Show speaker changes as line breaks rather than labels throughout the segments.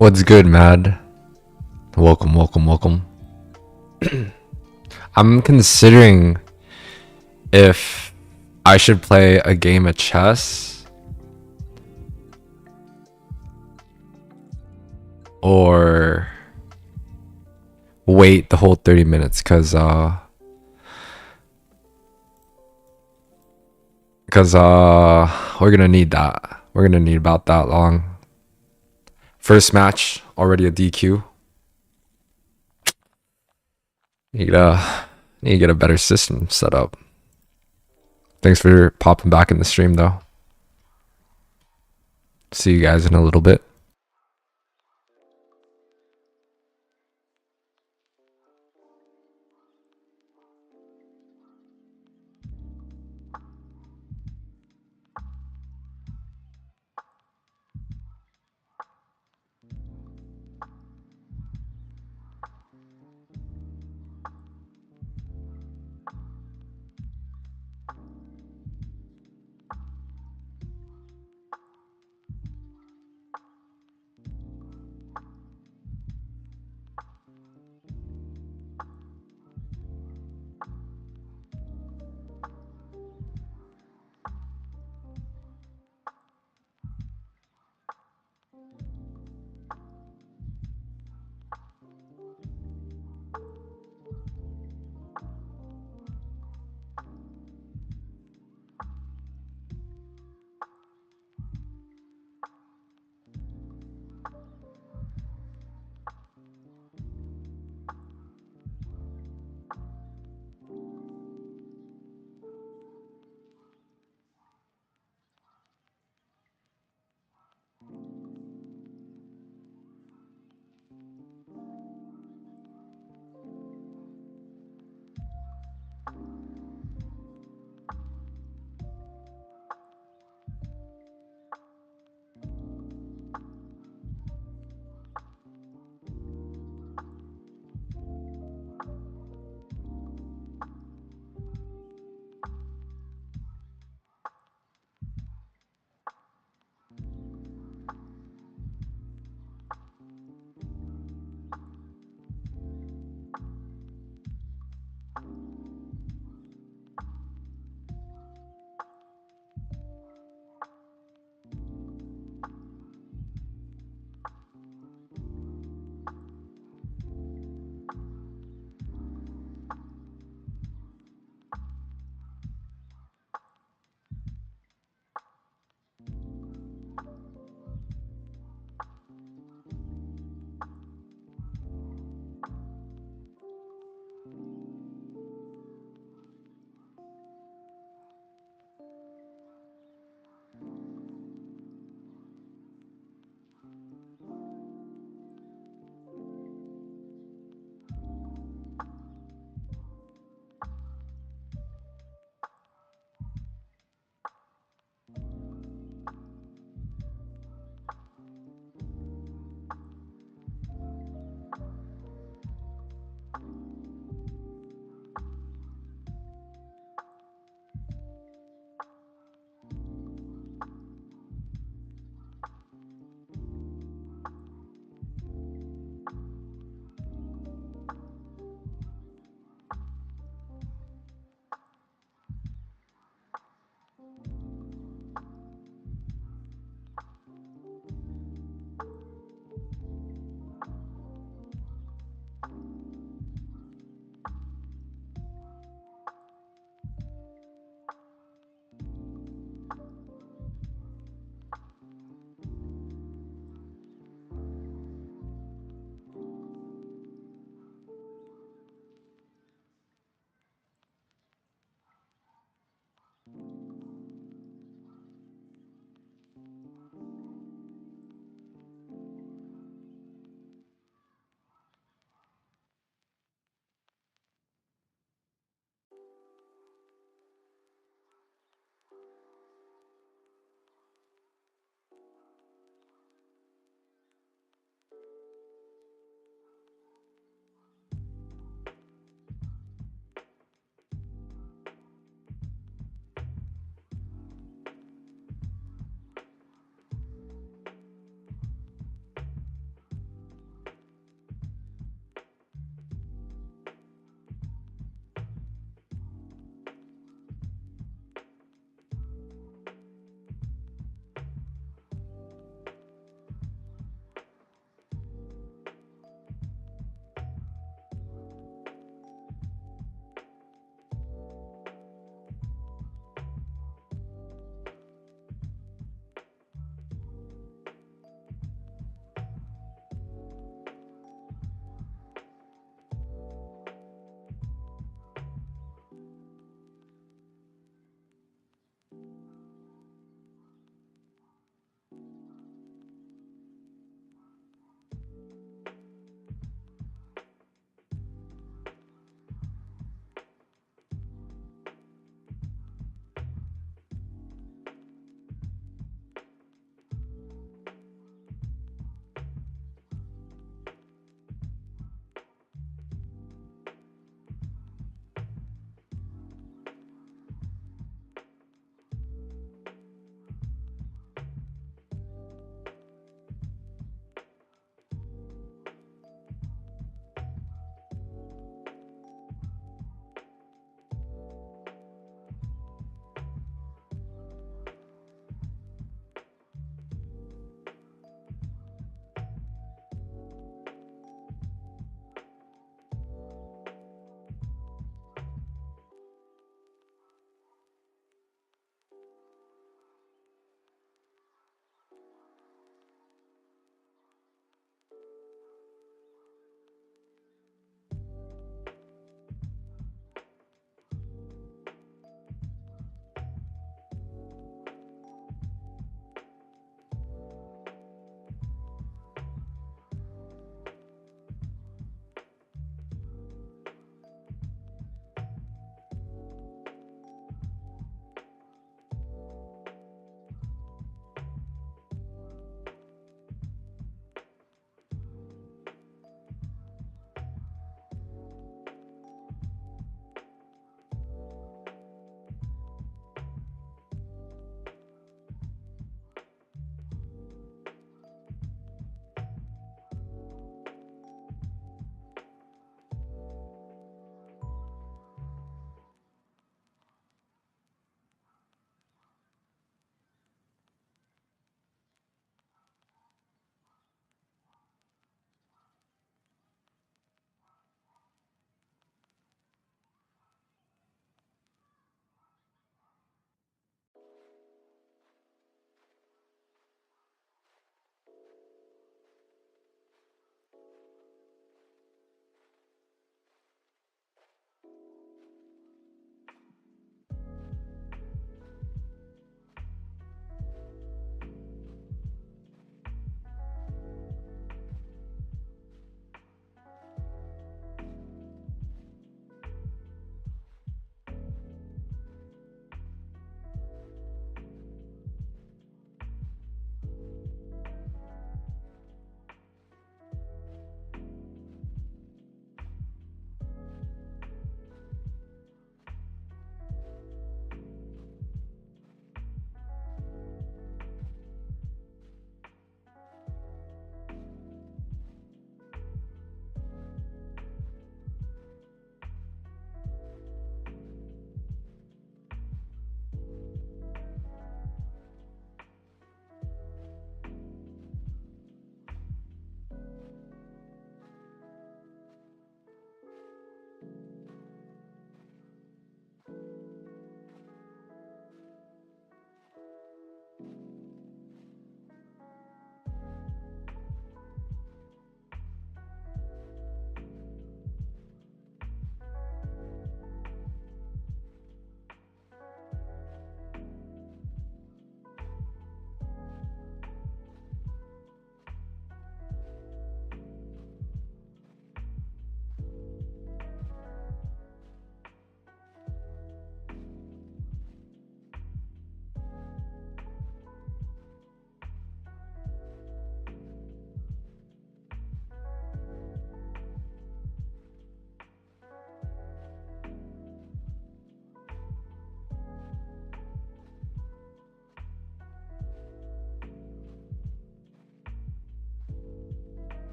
What's good, Mad? Welcome, welcome, welcome. I'm considering if I should play a game of chess or wait the whole 30 minutes because we're gonna need that. We're gonna need about that long. First match, already a DQ. Need to get a better system set up. Thanks for popping back in the stream though. See you guys in a little bit.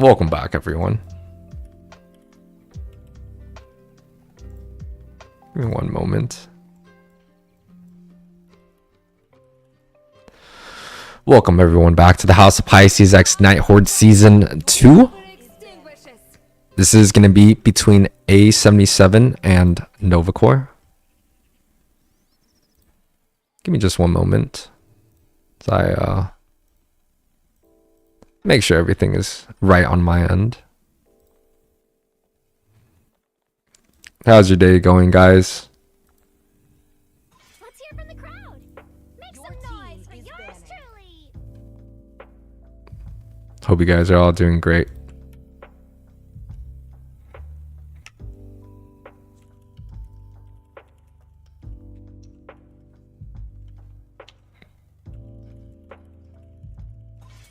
Welcome back, everyone. Give me one moment. Welcome everyone back to the House of Pisces X Night Horde Season 2. This is going to be between A77 and NovaCore. Give me just one moment as I make sure everything is right on my end. How's your day going, guys?
Let's hear from the crowd. Make some noise for yours truly.
Hope you guys are all doing great.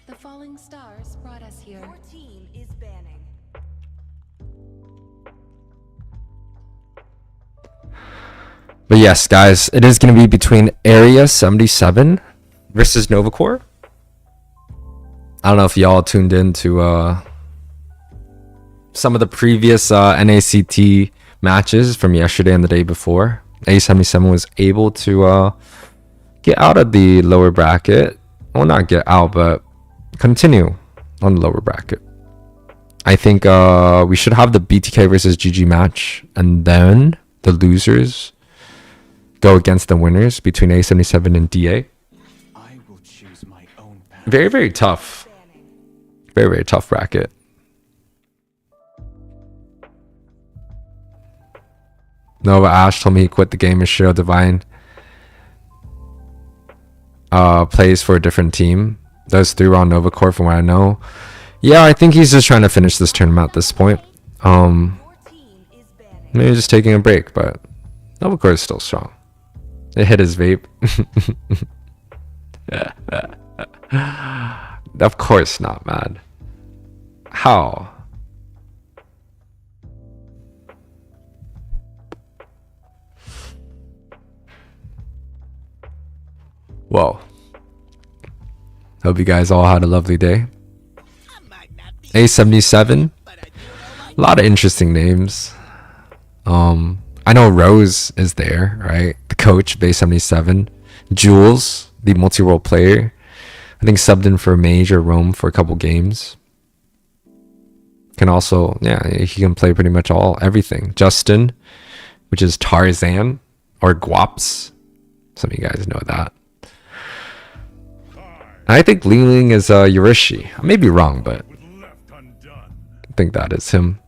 The falling stars brought us here.
Your team is banning.
But yes, guys, it is going to be between Area 77 versus NovaCore. I don't know if y'all tuned in to some of the previous NACT matches from yesterday and the day before. A77 was able to get out of the lower bracket. Well, not get out, but continue on the lower bracket. I think we should have the BTK versus GG match, and then the losers go against the winners between A77 and DA.
I will choose my own path.
Very, very tough. Very, very tough bracket. Nova Ash told me he quit the game as Shiro Divine plays for a different team. Those three were on NovaCore from what I know. Yeah, I think he's just trying to finish this tournament at this point. Maybe just taking a break, but NovaCore is still strong. It hit his vape. Of course not, man. How? Whoa. Hope you guys all had a lovely day. A77. A lot of interesting names. I know Rose is there, right? The coach, Bay 77. Jules, the multi-role player. I think subbed in for Mage or Rome for a couple games. Can also, yeah, he can play pretty much everything. Justin, which is Tarzan or Guaps. Some of you guys know that. I think Ling Ling is Yurishi. I may be wrong, but I think that is him.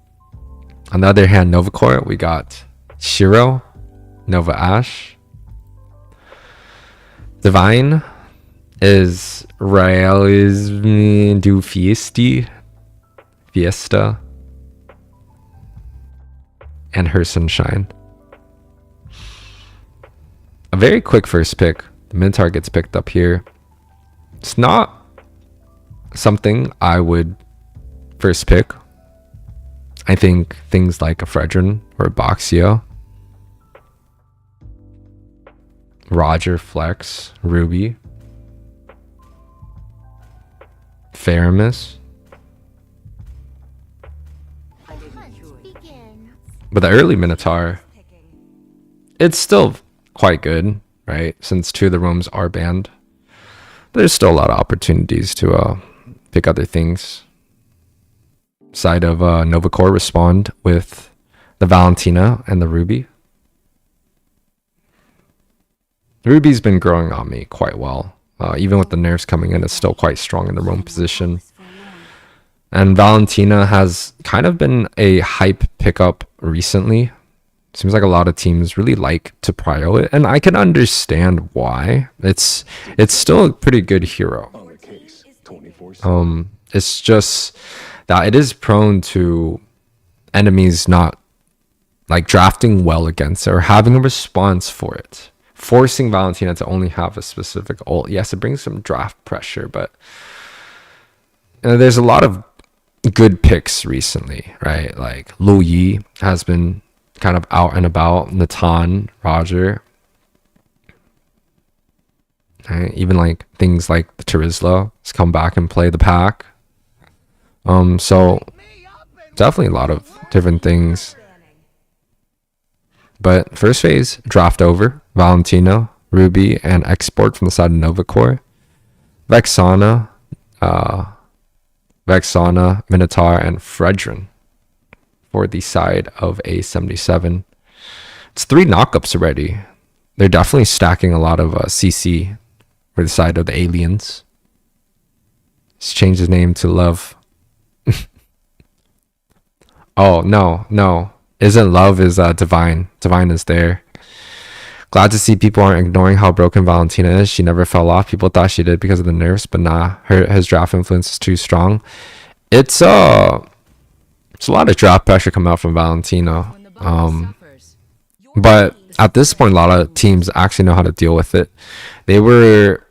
On the other hand, NovaCore, we got Shiro, Nova Ash. Divine is Realism du Fiesta, and Her Sunshine. A very quick first pick. The Minotaur gets picked up here. It's not something I would first pick. I think things like a Fredrin or a Boxio, Roger, Flex, Ruby, Faramis. But the early Minotaur, it's still quite good, right? Since two of the rooms are banned. There's still a lot of opportunities to pick other things. Side of NovaCore respond with the Valentina and the Ruby. Ruby's been growing on me quite well. Even with the nerfs coming in, it's still quite strong in the roam position. And Valentina has kind of been a hype pickup recently. Seems like a lot of teams really like to prio it, and I can understand why. It's still a pretty good hero. It's just that it is prone to enemies not like drafting well against it or having a response for it. Forcing Valentina to only have a specific ult. Yes, it brings some draft pressure, but there's a lot of good picks recently, right? Like Lu Yi has been kind of out and about. Natan, Roger. Right? Even like things like the Terizla has come back and play the pack. So definitely a lot of different things. But first phase, draft over. Valentina, Ruby, and export from the side of NovaCore. Vexana, Minotaur, and Fredrin for the side of A77. It's 3 knockups already. They're definitely stacking a lot of CC for the side of the aliens. Let's change his name to Love. Oh, no. Isn't Love, is Divine. Divine is there. Glad to see people aren't ignoring how broken Valentina is. She never fell off. People thought she did because of the nerfs, but nah, his draft influence is too strong. It's a lot of draft pressure coming out from Valentina. But at this point, a lot of teams actually know how to deal with it. They were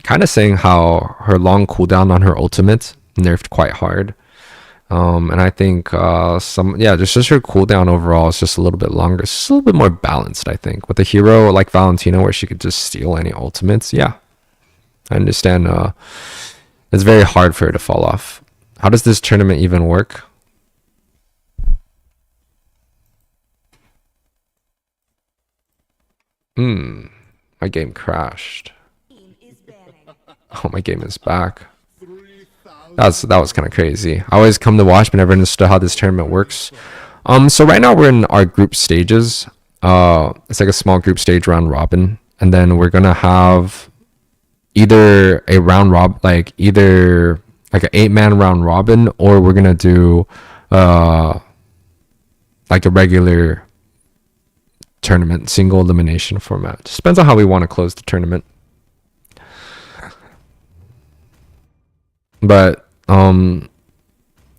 kind of saying how her long cooldown on her ultimate nerfed quite hard. And I think just her cooldown overall is just a little bit longer. It's just a little bit more balanced, I think. With a hero like Valentina where she could just steal any ultimates, yeah. I understand it's very hard for her to fall off. How does this tournament even work? My game crashed. Oh, my game is back. That was kind of crazy. I always come to watch but never understood how this tournament works. So right now we're in our group stages. It's like a small group stage round robin, and then we're gonna have either a round either like an 8-man round robin, or we're gonna do like a regular tournament single elimination format. Just depends on how we want to close the tournament. But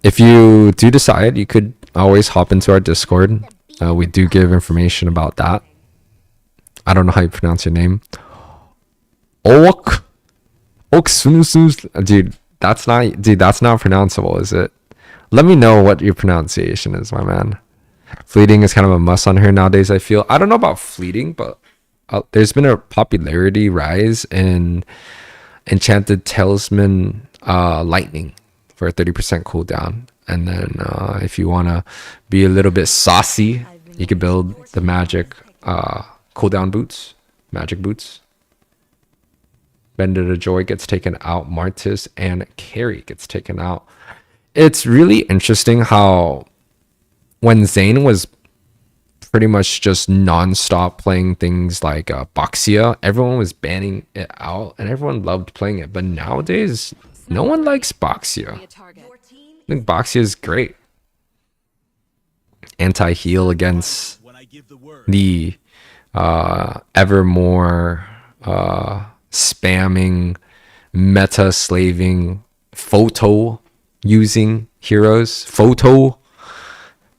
if you do decide, you could always hop into our Discord. We do give information about that. I don't know how you pronounce your name. Dude, that's not pronounceable, is it? Let me know what your pronunciation is, my man. Fleeting is kind of a must on her nowadays, I feel. I don't know about fleeting, but there's been a popularity rise in Enchanted Talisman Lightning for a 30% cooldown. And then if you want to be a little bit saucy, you can build the magic cooldown boots, magic boots. Bender the Joy gets taken out. Martis and Carrie gets taken out. It's really interesting how when Zane was pretty much just non-stop playing things like Boxia, everyone was banning it out and everyone loved playing it. But nowadays, no one likes Boxia. I think Boxia is great. Anti-heal against the ever more spamming, meta slaving, photo using heroes. Photo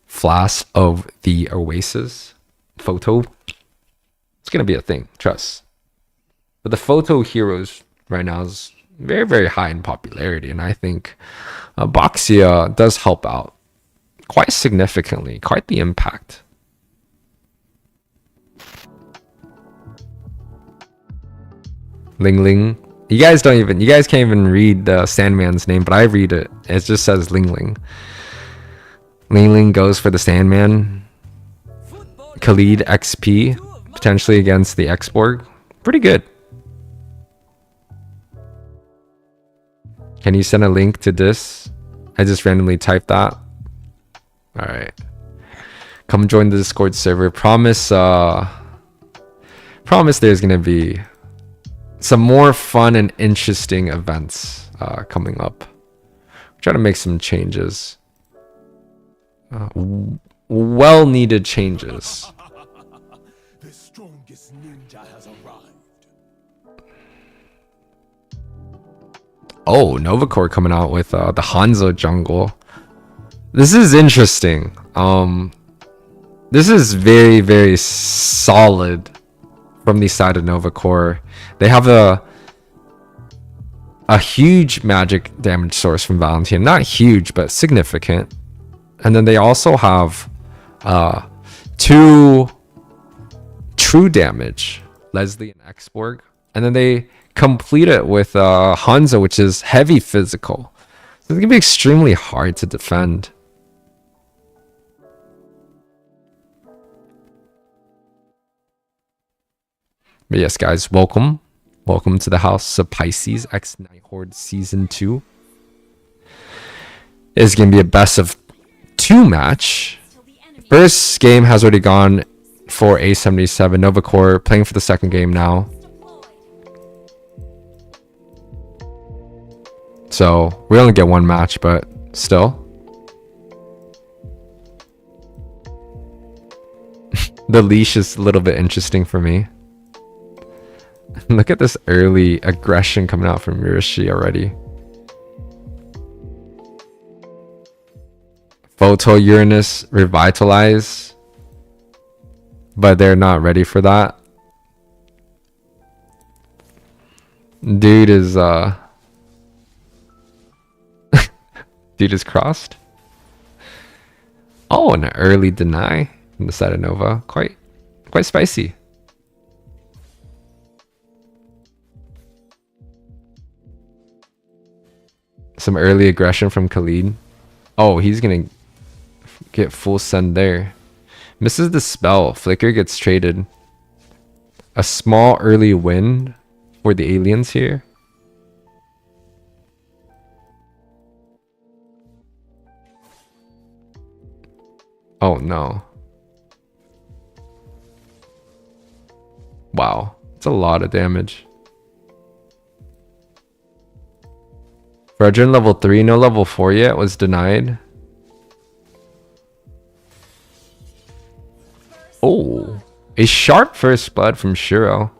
Flask of the Oasis. Photo. It's gonna be a thing, trust. But the photo heroes right now is very, very high in popularity, and I think Boxia does help out quite significantly, quite the impact. Ling Ling. You guys can't even read the Sandman's name, but I read it. It just says Ling Ling. Ling Ling goes for the Sandman. Khalid XP, potentially against the X-Borg. Pretty good. Can you send a link to this? I just randomly typed that. Alright. Come join the Discord server. Promise there's gonna be some more fun and interesting events coming up. Try to make some changes. Well needed changes.
The strongest ninja has arrived.
Oh, NovaCore coming out with the Hanzo jungle. This is interesting. This is very, very solid from the side of NovaCore. They have a huge magic damage source from Valentina. Not huge, but significant. And then they also have 2 true damage, Leslie and X-Borg. And then they complete it with Hanzo, which is heavy physical. So It's gonna be extremely hard to defend. But yes, guys, welcome. Welcome to the House of Pisces X Night Horde Season 2. It's going to be a best of 2 match. First game has already gone for A77. NovaCore playing for the second game now. So, we only get 1 match, but still. The leash is a little bit interesting for me. Look at this early aggression coming out from Yurishi already. Photo Uranus revitalize, but they're not ready for that. Dude is dude is crossed. Oh, an early deny from the side of Nova. Quite spicy. Some early aggression from Khalid. Oh, he's gonna get full send there. Misses the spell. Flicker gets traded. A small early win for the aliens here. Oh no. Wow. It's a lot of damage. Fredrin level 3, no level 4 yet, was denied. Oh, a sharp first blood from Shiro.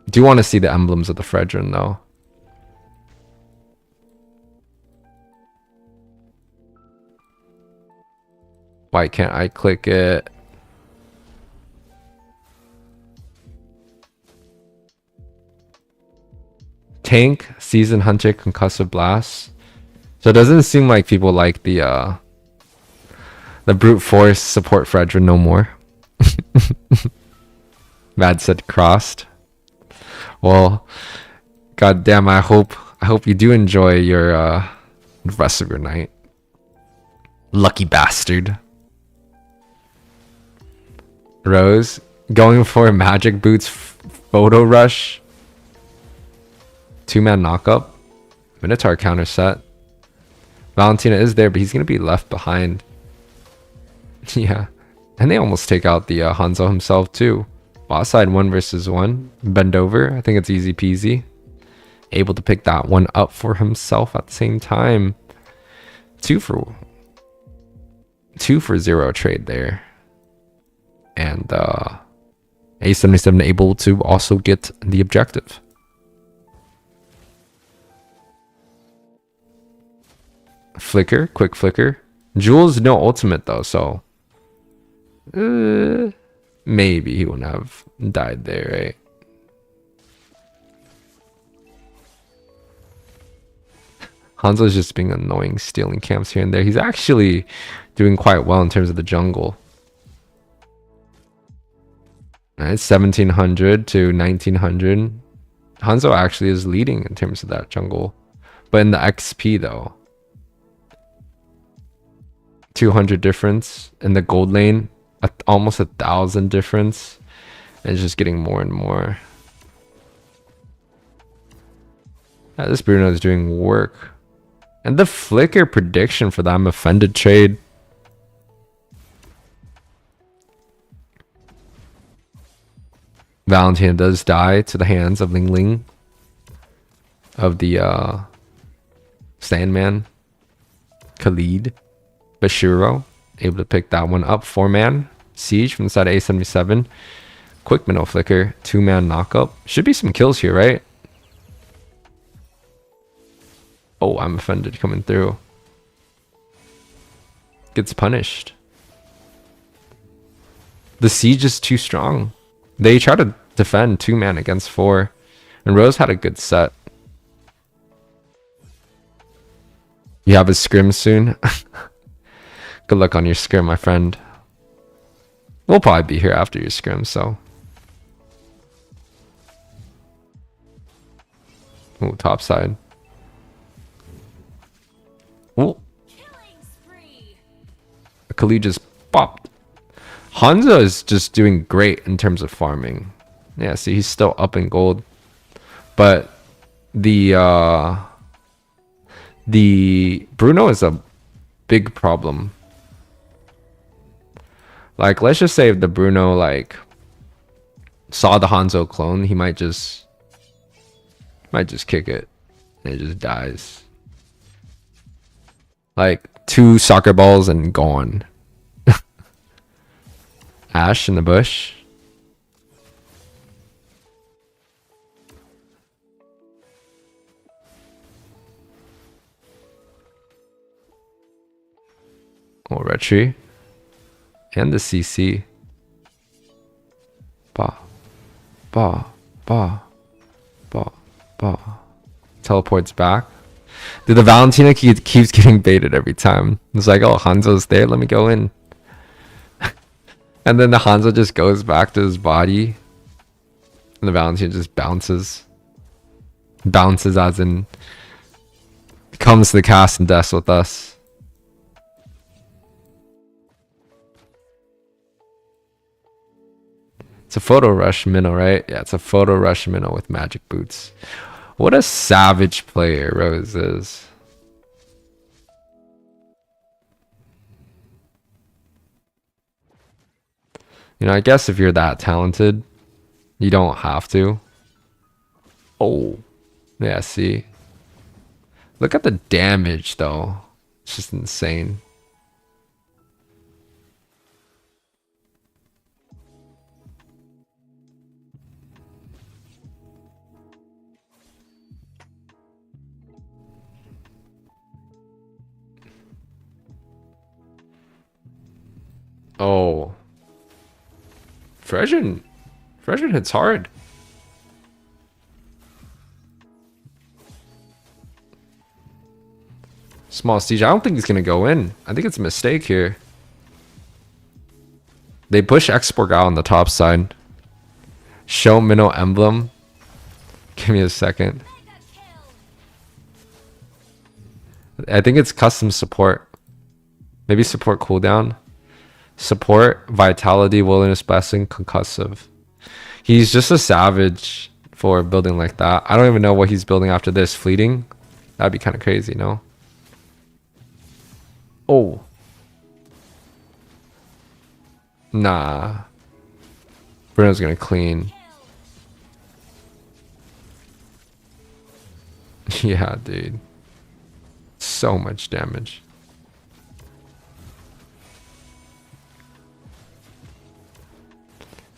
Do want to see the emblems of the Fredrin though. Why can't I click it? Tank, Season Hunter, Concussive Blast. So it doesn't seem like people like the brute force support Fredrin no more. Mad said crossed. Well, goddamn, I hope you do enjoy your the rest of your night. Lucky bastard. Rose going for Magic Boots photo rush. 2-man knockup. Minotaur counter set. Valentina is there, but he's going to be left behind. Yeah. And they almost take out the Hanzo himself too. Boss side 1 versus 1. Bend over. I think it's easy peasy. Able to pick that one up for himself at the same time. 2 for 0 trade there. And A77 able to also get the objective. Flicker, quick flicker. Jules no ultimate though, so maybe he wouldn't have died there, right? Hanzo's just being annoying, stealing camps here and there. He's actually doing quite well in terms of the jungle. It's 1700 to 1900. Hanzo actually is leading in terms of that jungle, but in the XP though. 200 difference in the gold lane, almost 1,000 difference, and it's just getting more and more. Yeah, this Bruno is doing work. And the flicker prediction for that I'm offended trade. Valentina does die to the hands of Ling Ling of the Sandman. Khalid. Bashiro able to pick that one up. 4-man siege from the side of A77. Quick minnow flicker. 2-man knockup. Should be some kills here, right? Oh, I'm offended coming through. Gets punished. The siege is too strong. They try to defend 2-man against 4. And Rose had a good set. You have a scrim soon. Good luck on your scrim, my friend. We'll probably be here after your scrim, so. Ooh, top side. Ooh. Kali just popped. Hanzo is just doing great in terms of farming. Yeah, see, he's still up in gold. But the Bruno is a big problem. Like, let's just say if the Bruno like saw the Hanzo clone, he might just kick it and it just dies. Like 2 soccer balls and gone. Ash in the bush. Oh, Retri. And the CC. Ba. Ba. Ba. Ba. Ba. Teleports back. Dude, the Valentina keeps getting baited every time. It's like, oh, Hanzo's there. Let me go in. And then the Hanzo just goes back to his body. And the Valentina just bounces. Bounces as in comes to the cast and deaths with us. It's a photo rush minnow, right? Yeah, it's a photo rush minnow with magic boots. What a savage player Rose is. You know, I guess if you're that talented, you don't have to. Oh. Yeah, see. Look at the damage, though. It's just insane. Oh. Freshen hits hard. Small siege. I don't think he's gonna go in. I think it's a mistake here. They push Exporg out on the top side. Show minnow emblem. Give me a second. I think it's custom support. Maybe support cooldown. Support, vitality, wilderness blessing, concussive. He's just a savage for building like that. I don't even know what he's building after this. Fleeting? That'd be kind of crazy, no? Oh. Nah. Bruno's gonna clean. Yeah, dude. So much damage.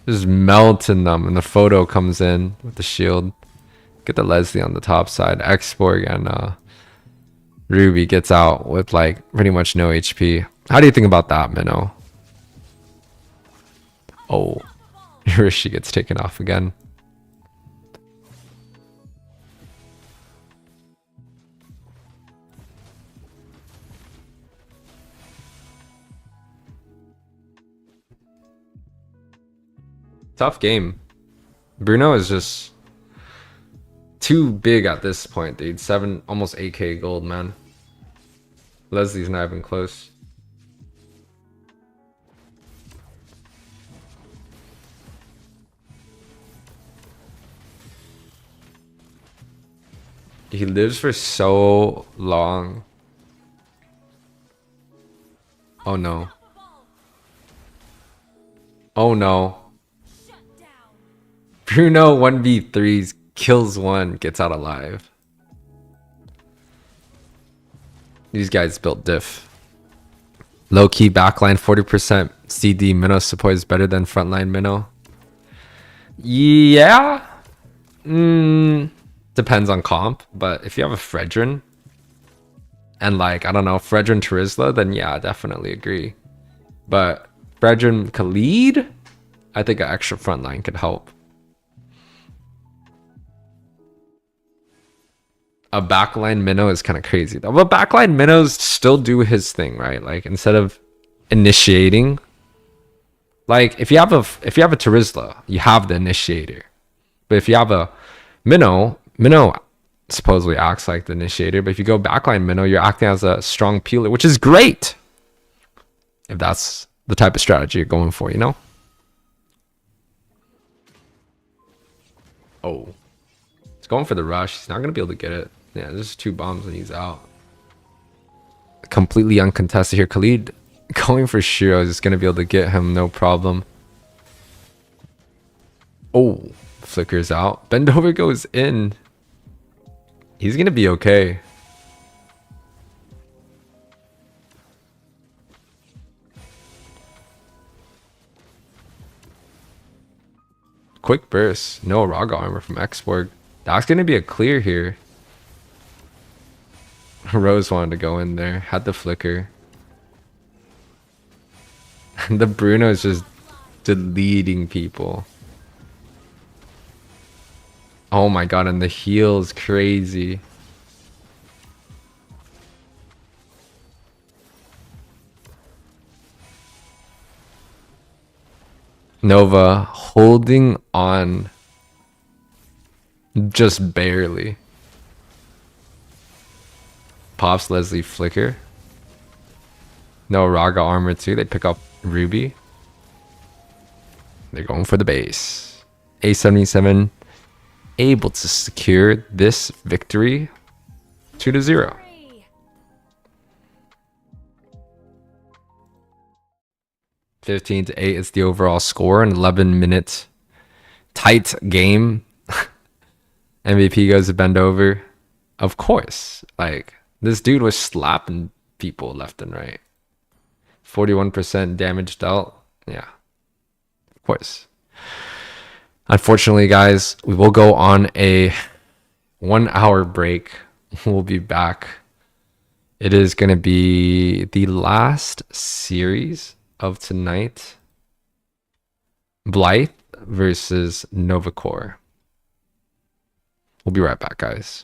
Just melting them, and the photo comes in with the shield. Get the Leslie on the top side. Exborg and Ruby gets out with like pretty much no HP. How do you think about that, Minnow? Oh, Rishi gets taken off again. Tough game. Bruno is just too big at this point, dude. Almost 8k gold, man. Leslie's not even close. He lives for so long. Oh no. Oh no. Bruno 1v3s, kills one, gets out alive. These guys built diff. Low key backline 40% CD minnow support is better than frontline minnow. Yeah. Depends on comp, but if you have a Fredrin and like, I don't know, Fredrin Terizla, then yeah, I definitely agree. But Fredrin Khalid, I think an extra frontline could help. A backline minnow is kind of crazy though. But backline minnows still do his thing, right? Like instead of initiating, like if you have a Terizla, you have the initiator. But if you have a minnow supposedly acts like the initiator. But if you go backline minnow, you're acting as a strong peeler, which is great if that's the type of strategy you're going for, you know? Oh, he's going for the rush. He's not going to be able to get it. Yeah, there's 2 bombs and he's out. Completely uncontested here. Khalid going for Shiro is going to be able to get him, no problem. Oh, flickers out. Bend over goes in. He's going to be okay. Quick burst. No Raga armor from Xborg. That's going to be a clear here. Rose wanted to go in there. Had the flicker. The Bruno is just deleting people. Oh my god, and the heal is crazy. Nova holding on just barely. Pops Leslie flicker. No Raga armor too. They pick up Ruby. They're going for the base. A77 able to secure this victory 2-0. 15-8 is the overall score. An 11-minute tight game. MVP goes to bend over. Of course. Like, this dude was slapping people left and right. 41% damage dealt. Yeah. Of course. Unfortunately, guys, we will go on a 1-hour break. We'll be back. It is going to be the last series of tonight. Blythe versus NovaCore. We'll be right back, guys.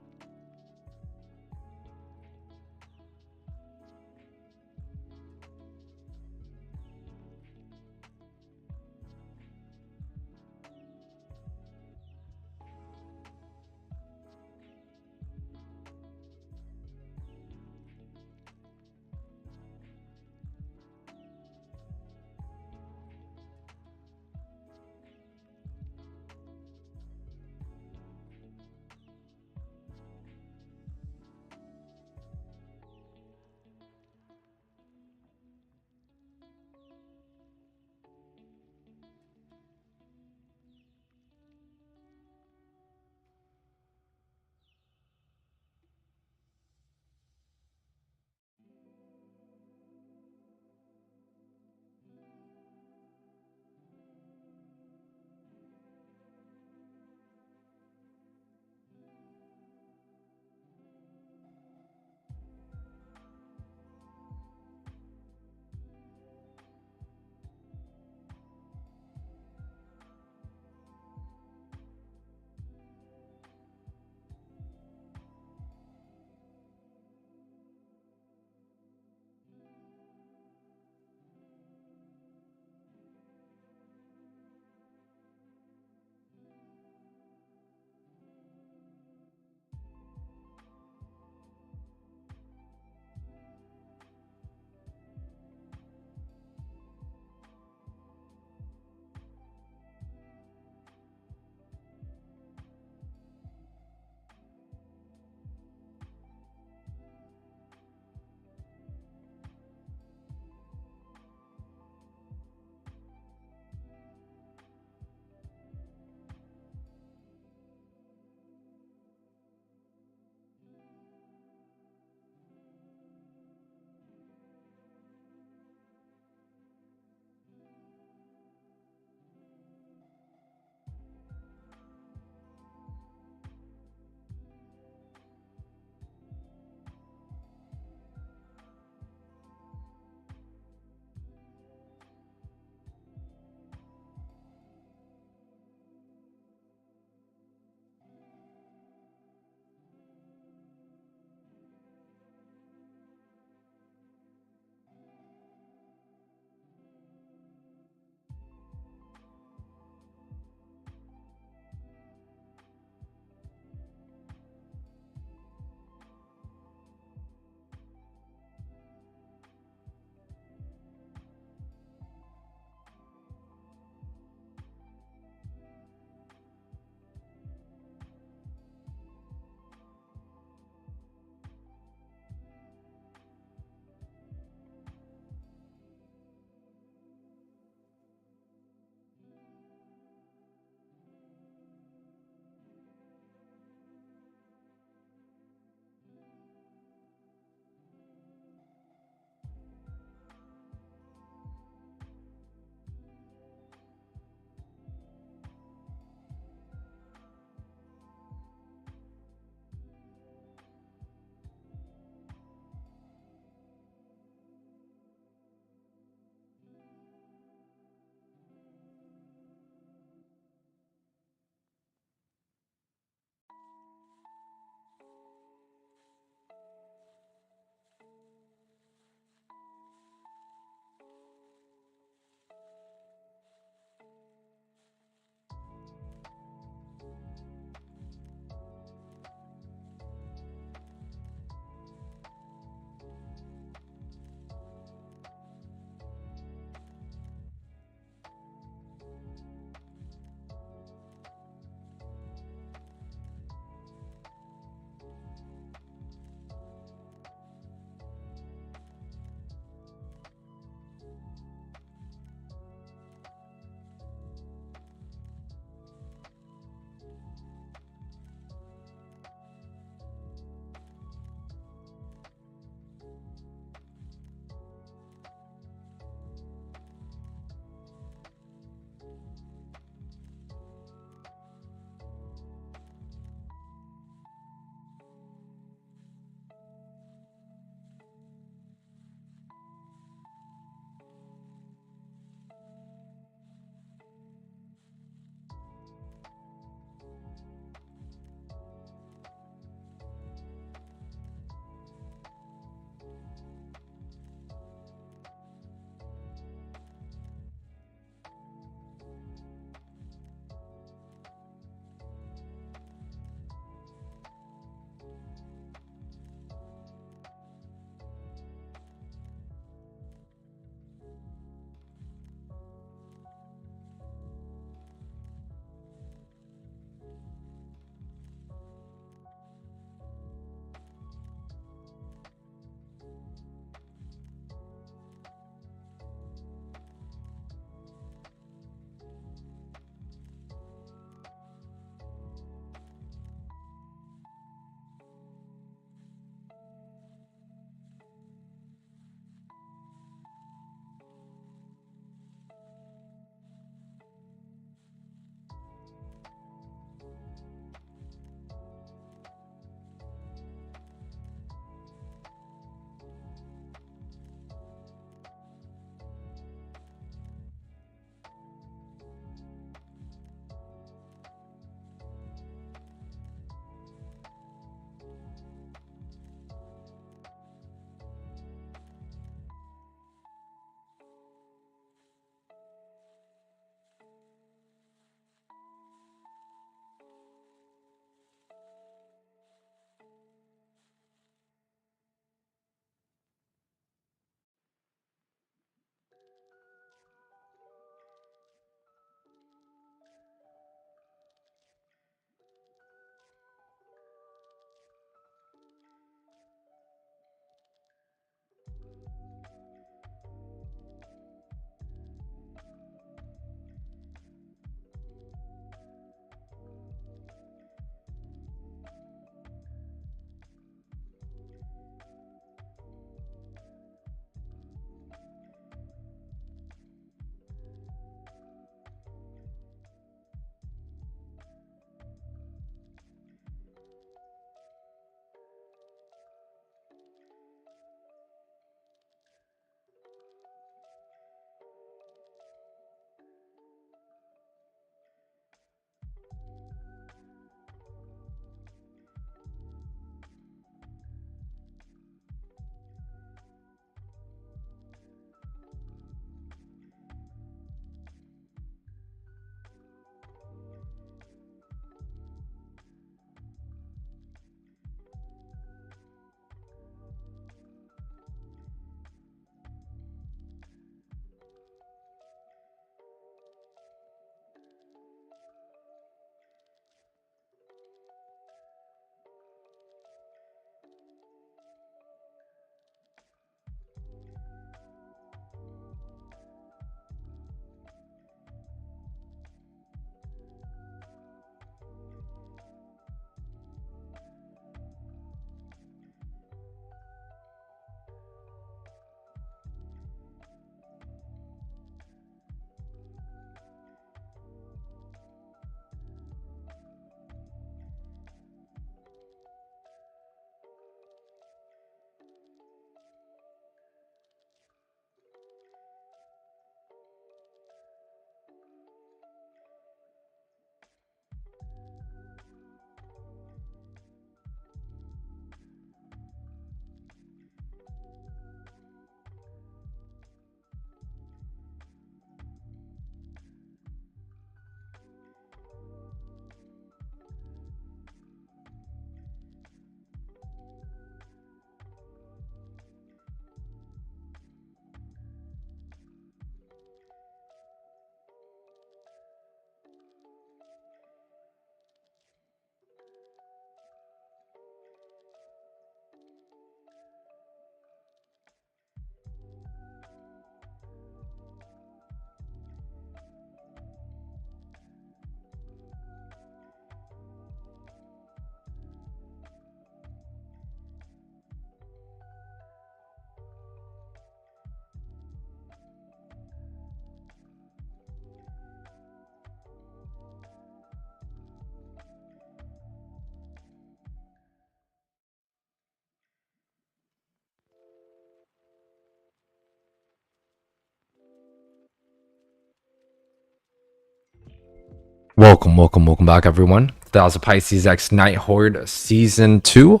Welcome back, everyone. That was a Pisces X Night Horde Season 2.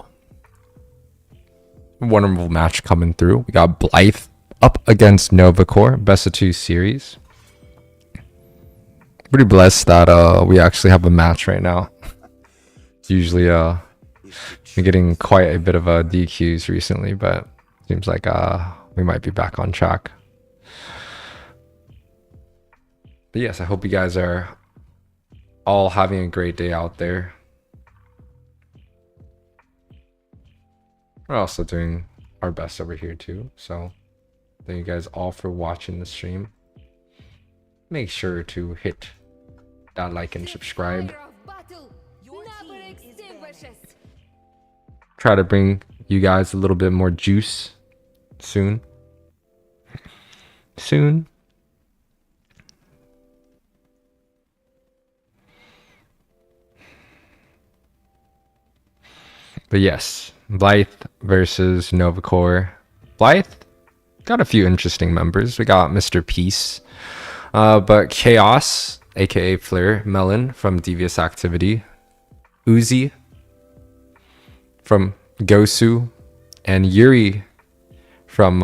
Wonderful match coming through. We got Blythe up against NovaCore, best of 2 series. Pretty blessed that we actually have a match right now. Usually we're getting quite a bit of DQs recently, but seems like we might be back on track. But yes, I hope you guys are all having a great day out there. We're also doing our best over here too. So thank you guys all for watching the stream. Make sure to hit that like and subscribe. Try to bring you guys a little bit more juice soon. But yes, Blythe versus NovaCore. Blythe got a few interesting members. We got Mr. Peace, but Chaos, aka Flare Melon from Devious Activity, Uzi from Gosu, and Yuri from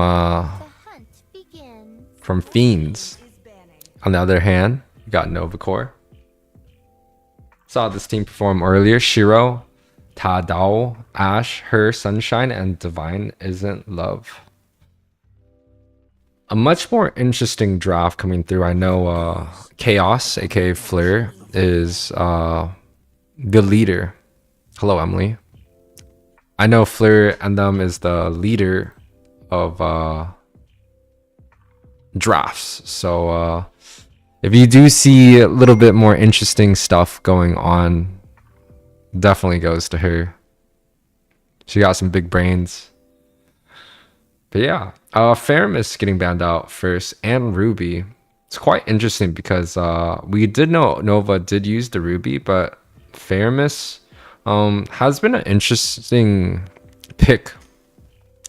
Fiends. On the other hand, we got NovaCore. Saw this team perform earlier. Shiro, Tadao, Ash, Her, Sunshine, and Divine Isn't Love. A much more interesting draft coming through. I know Chaos, aka Flare, is the leader. Hello, Emily. I know Flare and them is the leader of drafts. So if you do see a little bit more interesting stuff going on, definitely goes to her. She got some big brains. But yeah, Faramis getting banned out first, and Ruby. It's quite interesting because we did know Nova did use the Ruby, but Faramis has been an interesting pick.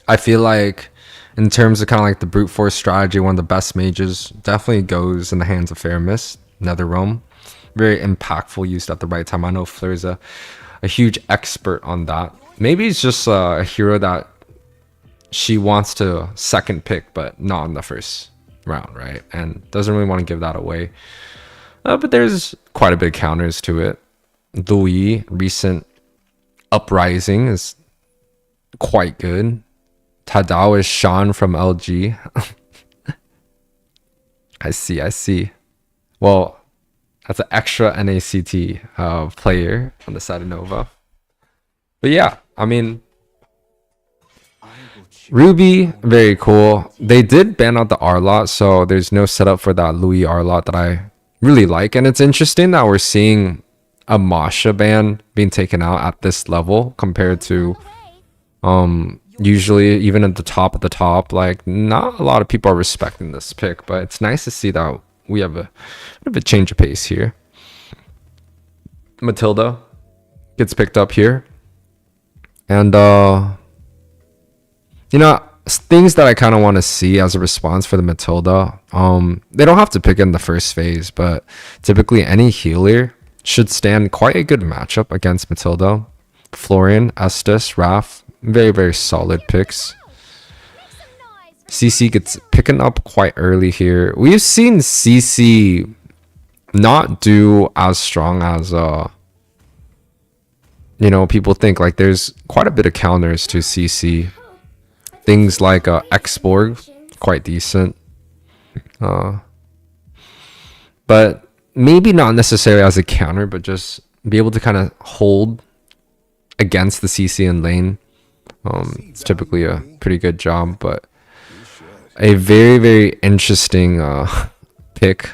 I feel like in terms of kind of like the brute force strategy, one of the best mages definitely goes in the hands of Faramis, Netherrealm. Very impactful, used at the right time. I know Flair's a huge expert on that. Maybe it's just a hero that she wants to second pick, but not in the first round, right? And doesn't really want to give that away. But there's quite a bit of counters to it. Louis, recent uprising, is quite good. Tadao is Sean from LG. I see. Well, that's an extra NACT player on the side of Nova. But yeah, I mean, Ruby, very cool. They did ban out the R-Lot, so there's no setup for that Louis R-Lot that I really like. And it's interesting that we're seeing a Masha ban being taken out at this level compared to usually even at the top, like not a lot of people are respecting this pick, but it's nice to see that we have a bit of a change of pace here. Matilda gets picked up here. And, you know, things that I kind of want to see as a response for the Matilda. They don't have to pick in the first phase, but typically any healer should stand quite a good matchup against Matilda. Florian, Estes, Raph, very, very solid picks. CC gets picking up quite early here. We've seen CC not do as strong as you know, people think. Like there's quite a bit of counters to CC. Things like Xborg, quite decent. But maybe not necessarily as a counter, but just be able to kind of hold against the CC in lane. It's typically a pretty good job, but a very, very interesting pick.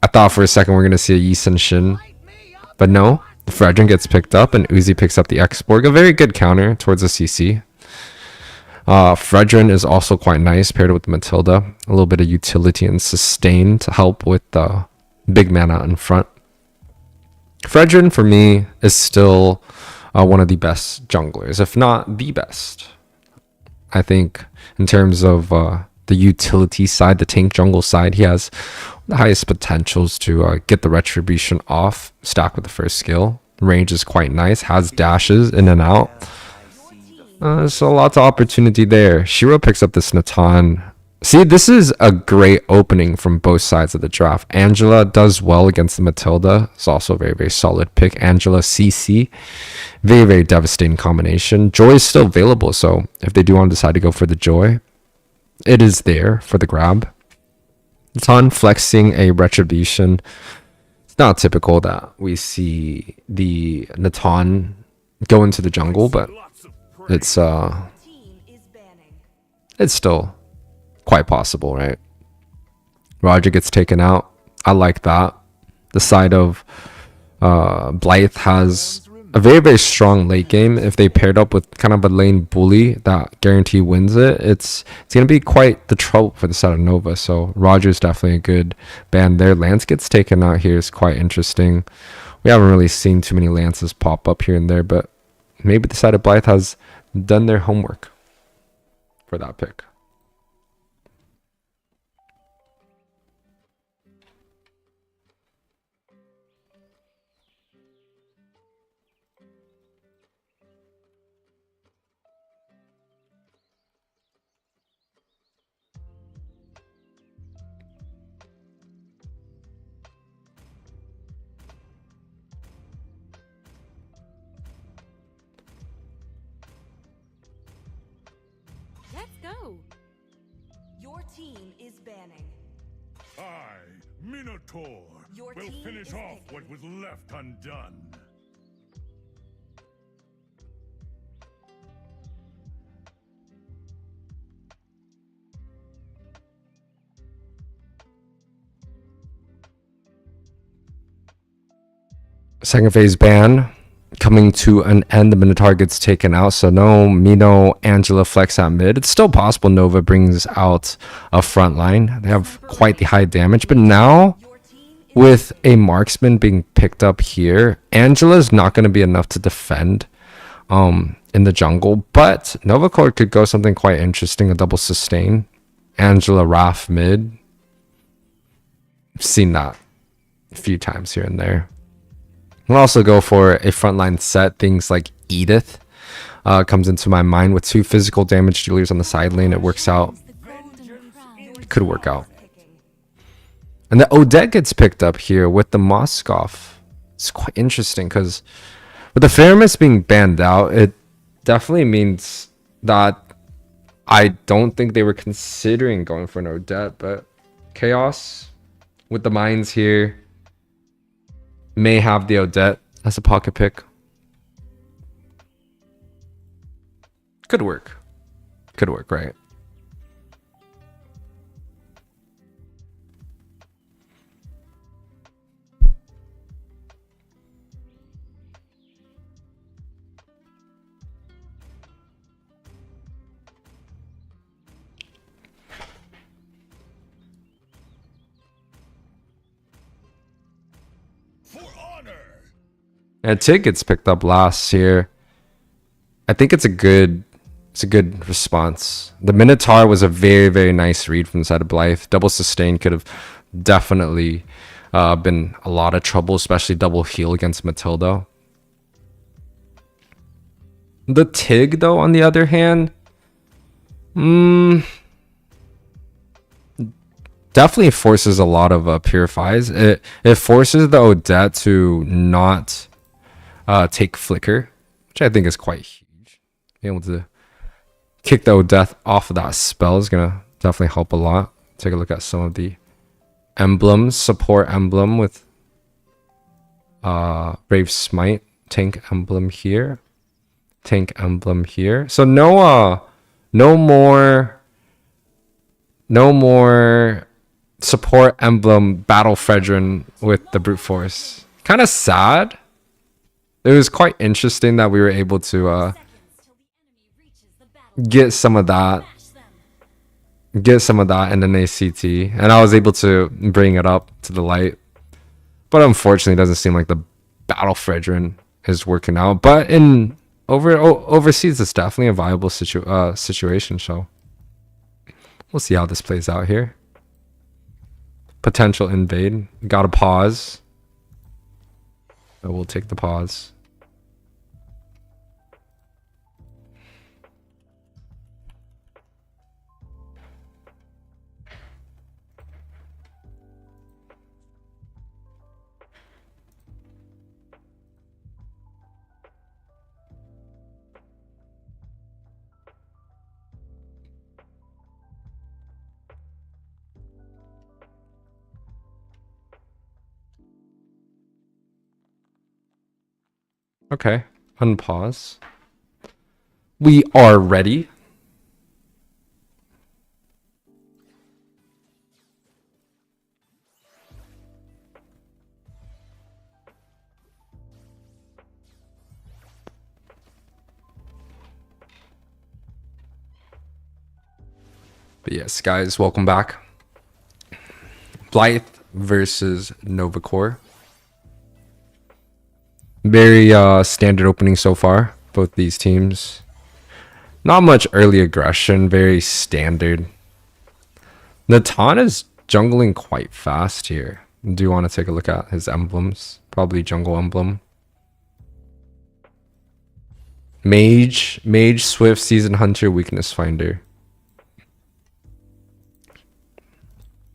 I thought for a second we're going to see a Yi Sun Shin, but no. Fredrin gets picked up, and Uzi picks up the Xborg. A very good counter towards the CC. Fredrin is also quite nice paired with Matilda. A little bit of utility and sustain to help with the big man out in front. Fredrin, for me, is still one of the best junglers, if not the best. I think in terms of the utility side, the tank jungle side. He has the highest potentials to get the retribution off, stack with the first skill. Range is quite nice, has dashes in and out. So lots of opportunity there. Shiro picks up this Natan. See, this is a great opening from both sides of the draft. Angela does well against the Matilda. It's also a very, very solid pick. Angela CC. Very, very devastating combination. Joy is still available, so if they do want to decide to go for the Joy, it is there for the grab. Natan flexing a Retribution. It's not typical that we see the Natan go into the jungle, but it's still quite possible, right? Roger gets taken out. I like that. The side of Blythe has a very, very strong late game. If they paired up with kind of a lane bully that guarantee wins it, it's going to be quite the trouble for the side of Nova. So Roger's definitely a good ban there. Lance gets taken out here is quite interesting. We haven't really seen too many Lances pop up here and there, but maybe the side of Blythe has done their homework for that pick.
Let's go. Your team is banning.
I, Minotaur,
Your
will
team
finish
is
off
picking.
what was left undone.
Second phase ban coming to an end. The Minotaur gets taken out, so no Mino Angela flex at mid. It's still possible Nova brings out a front line. They have quite the high damage, but now
Your team is
with a marksman being picked up here, Angela's not going to be enough to defend in the jungle, but NovaCore could go something quite interesting, a double sustain. Angela Raph mid. Seen that a few times here and there. We'll also go for a frontline set. Things like Edith comes into my mind with 2 physical damage dealers on the side lane. It works out. It could work out.
picking.
And the Odette gets picked up here with the Moskov. It's quite interesting because with the Faramis being banned out, it definitely means that I don't think they were considering going for an Odette, but Chaos with the mines here may have the Odette as a pocket pick. Could work. Could work, right?
For honor!
And Tig gets picked up last here. I think it's a good response. The Minotaur was a very, very nice read from the side of Blythe. Double sustain could have definitely been a lot of trouble, especially double heal against Matilda. The Tig, though, on the other hand, definitely forces a lot of purifies. It forces the Odette to not take flicker, which I think is quite huge. Being able to kick the Odette off of that spell is gonna definitely help a lot. Take a look at some of the emblems. Support emblem with Brave Smite, tank emblem here, tank emblem here. So no more support emblem battle Fredrin with the brute force. Kind of sad. It was quite interesting that we were able to get some of that in an ACT, and I was able to bring it up to the light. But unfortunately, it doesn't seem like the battle Fredrin is working out. But in overseas, it's definitely a viable situation. So We'll see how this plays out here. Potential invade. Gotta pause. But we'll take the pause. Okay, unpause. We are ready. But yes, guys, welcome back. Blythe versus NovaCore. Very standard opening so far, both these teams. Not much early aggression, very standard. Natan is jungling quite fast here. Do you want to take a look at his emblems? Probably jungle emblem. Mage, Swift, Season Hunter, Weakness Finder.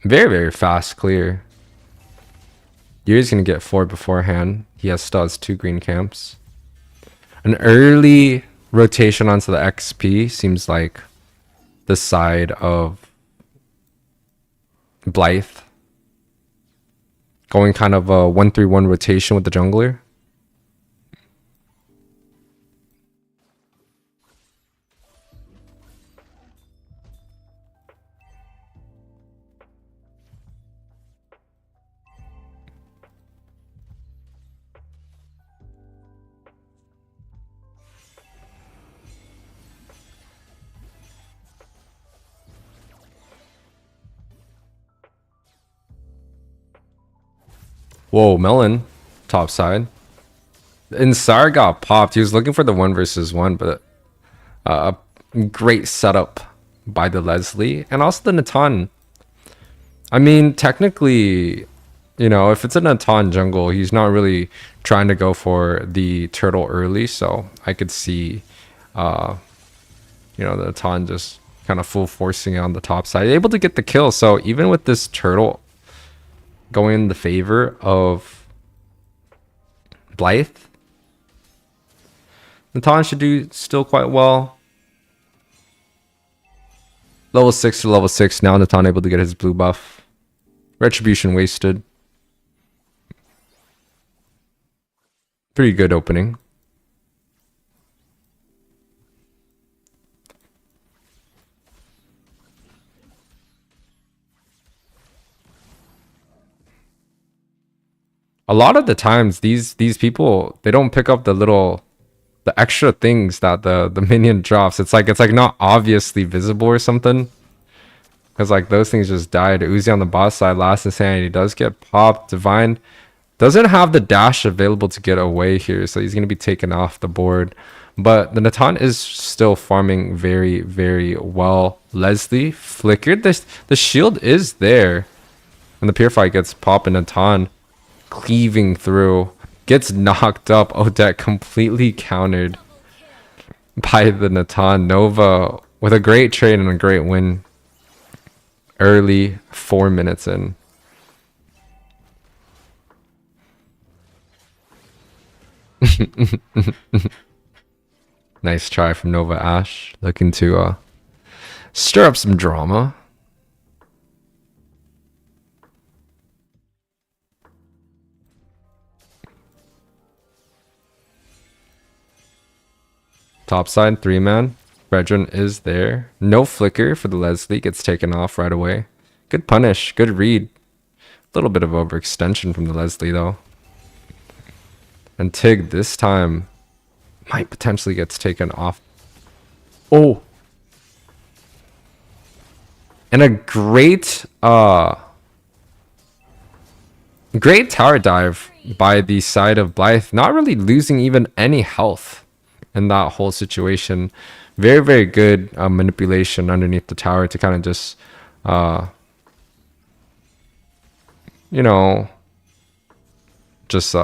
Very, very fast clear. Yuri's going to get 4 beforehand. He still has 2 green camps. An early rotation onto the XP seems like the side of Blythe. Going kind of a 1-3-1 rotation with the jungler. Whoa, Melon, top side. Insar got popped. He was looking for the 1 versus 1, but a great setup by the Leslie and also the Natan. I mean, technically, you know, if it's a Natan jungle, he's not really trying to go for the turtle early, so I could see, you know, the Natan just kind of full forcing it on the top side, able to get the kill. So even with this turtle going in the favor of Blythe, Natan should do still quite well. Level 6 to level 6. Now Natan able to get his blue buff. Retribution wasted. Pretty good opening. A lot of the times these people, they don't pick up the extra things that the minion drops. It's like not obviously visible or something, because like those things just died. Uzi on the bot side, last insanity does get popped. Divine doesn't have the dash available to get away here, so he's going to be taken off the board. But the Natan is still farming very, very well. Leslie flickered. The shield is there, and the Purify gets popped, and Natan cleaving through, gets knocked up. Odette completely countered by the Natan. Nova with a great trade and a great win early, 4 minutes in. Nice try from Nova Ash, looking to stir up some drama. Top side, 3-man. Brethren is there. No flicker for the Leslie. Gets taken off right away. Good punish. Good read. A little bit of overextension from the Leslie, though. And Tig, this time, might potentially gets taken off. Oh! And a great tower dive by the side of Blythe. Not really losing even any health. in that whole situation. Very, very good manipulation underneath the tower to kind of just, you know, just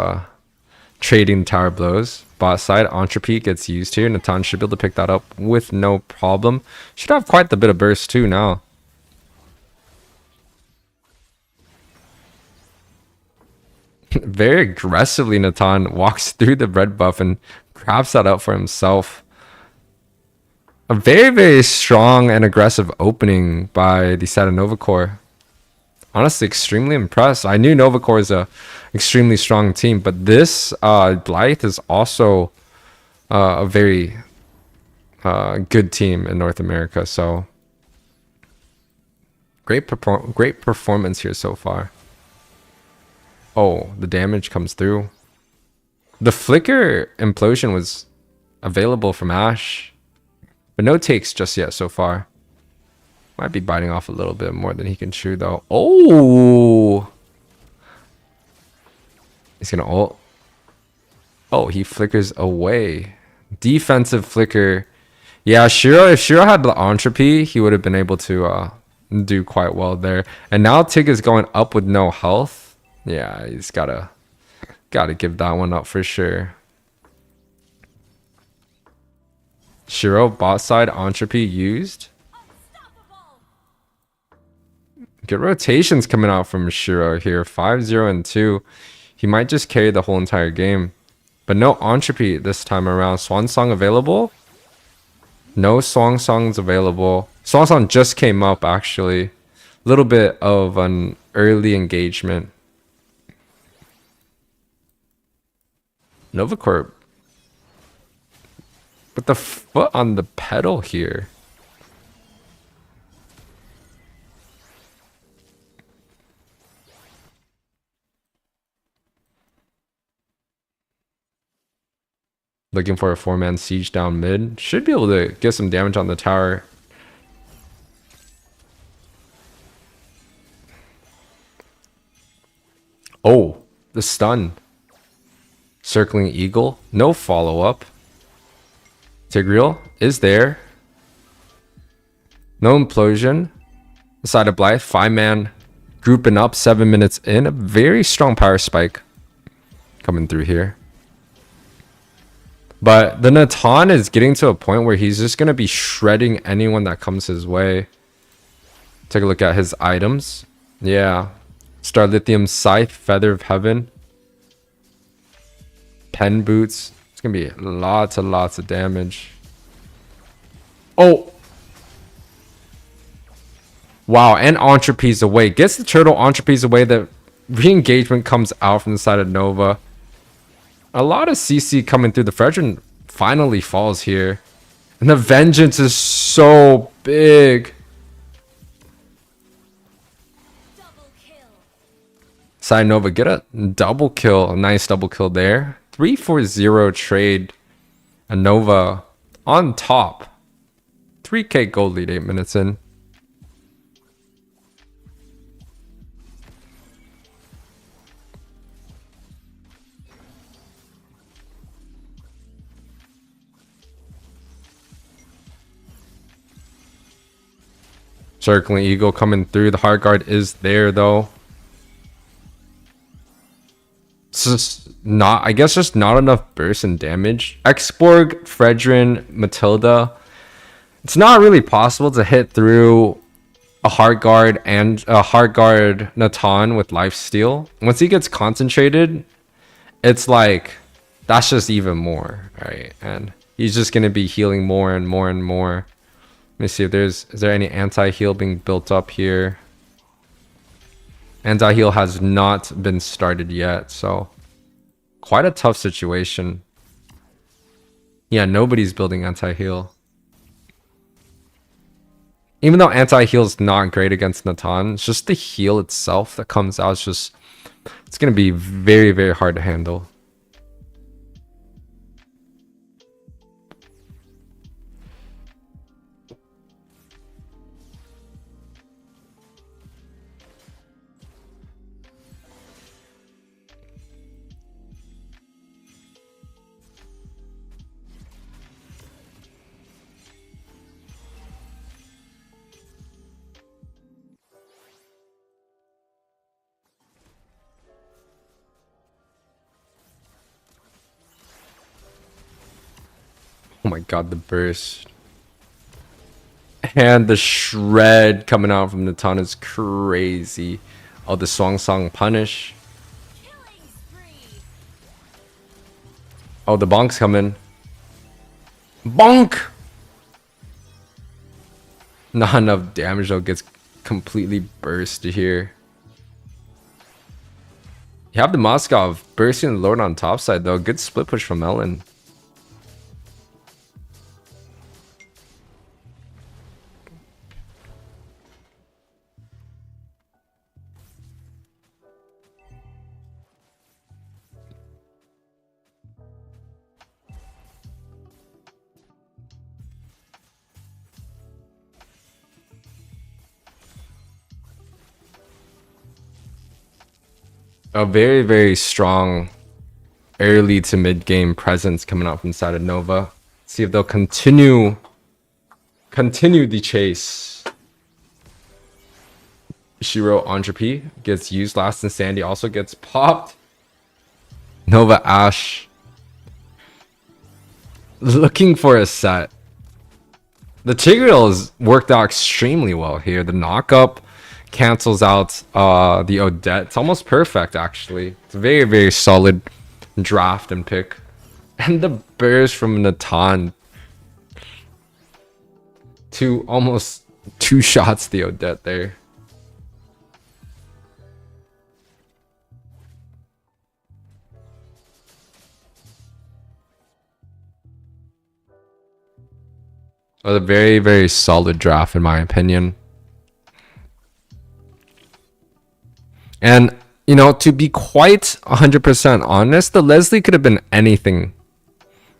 trading tower blows. Bot side, Entropy gets used here. Natan should be able to pick that up with no problem. Should have quite a bit of burst too now. Very aggressively, Natan walks through the red buff and grabs that up for himself. A very, very strong and aggressive opening by the side of NovaCore. Honestly, extremely impressed. I knew NovaCore is a extremely strong team, but this Blythe is also a very good team in North America. So great performance here so far. Oh, the damage comes through. The Flicker Implosion was available from Ashe, but no takes just yet so far. Might be biting off a little bit more than he can chew though. Oh! He's gonna ult. Oh, he flickers away. Defensive flicker. Yeah, Shiro, if Shiro had the Entropy, he would have been able to do quite well there. And now Tig is going up with no health. Yeah, he's gotta give that one up for sure. Shiro, bot side, Entropy used. Good rotations coming out from Shiro here. 5-0 and 2. He might just carry the whole entire game. But no Entropy this time around. Swan Song available? No Swan Songs available. Swan Song just came up actually. A little bit of an early engagement. NovaCore with the foot on the pedal here. Looking for a 4-man siege down mid. Should be able to get some damage on the tower. Oh, the stun. Circling Eagle. No follow-up. Tigreal is there. No implosion. The side of Blythe. 5-man grouping up 7 minutes in. A very strong power spike coming through here. But the Natan is getting to a point where he's just going to be shredding anyone that comes his way. Take a look at his items. Yeah. Star Lithium Scythe, Feather of Heaven. Pen Boots. It's going to be lots and lots of damage. Oh! Wow, and Entropy's away. Gets the turtle, Entropy's away. The re-engagement comes out from the side of Nova. A lot of CC coming through. The Fredrin finally falls here. And the Vengeance is so big. Side Nova, get a double kill. A nice double kill there. 3-4-0 trade. And Nova on top. 3k gold lead 8 minutes in. Circling Eagle coming through. The hard guard is there though. It's just not, I guess, just not enough burst and damage. Exborg, Fredrin, Matilda. It's not really possible to hit through a hard guard and a hard guard Natan with lifesteal. Once he gets concentrated, it's like that's just even more, right? And he's just gonna be healing more and more and more. Let me see if is there any anti-heal being built up here. Anti-heal has not been started yet, so quite a tough situation. Yeah, nobody's building anti-heal. Even though anti-heal is not great against Natan, it's just the heal itself that comes out. It's going to be very, very hard to handle. my god, the burst. And the shred coming out from Natan is crazy. Oh, the Song Song punish. Oh, the bonk's coming. Bonk! Not enough damage though, gets completely bursted here. You have the Moskov bursting the Lord on top side though. Good split push from Ellen. A very, very strong early to mid game presence coming out from the side of Nova. See if they'll continue the chase. Shiro Entropy gets used. Last and Sandy also gets popped. Nova Ash looking for a set. The Tigreal has worked out extremely well here. The knockup cancels out the Odette. It's almost perfect, actually. It's a very, very solid draft and pick. And the burst from Natan to almost 2 shots the Odette there. A very, very solid draft in my opinion. And, you know, to be quite 100% honest, the Leslie could have been anything.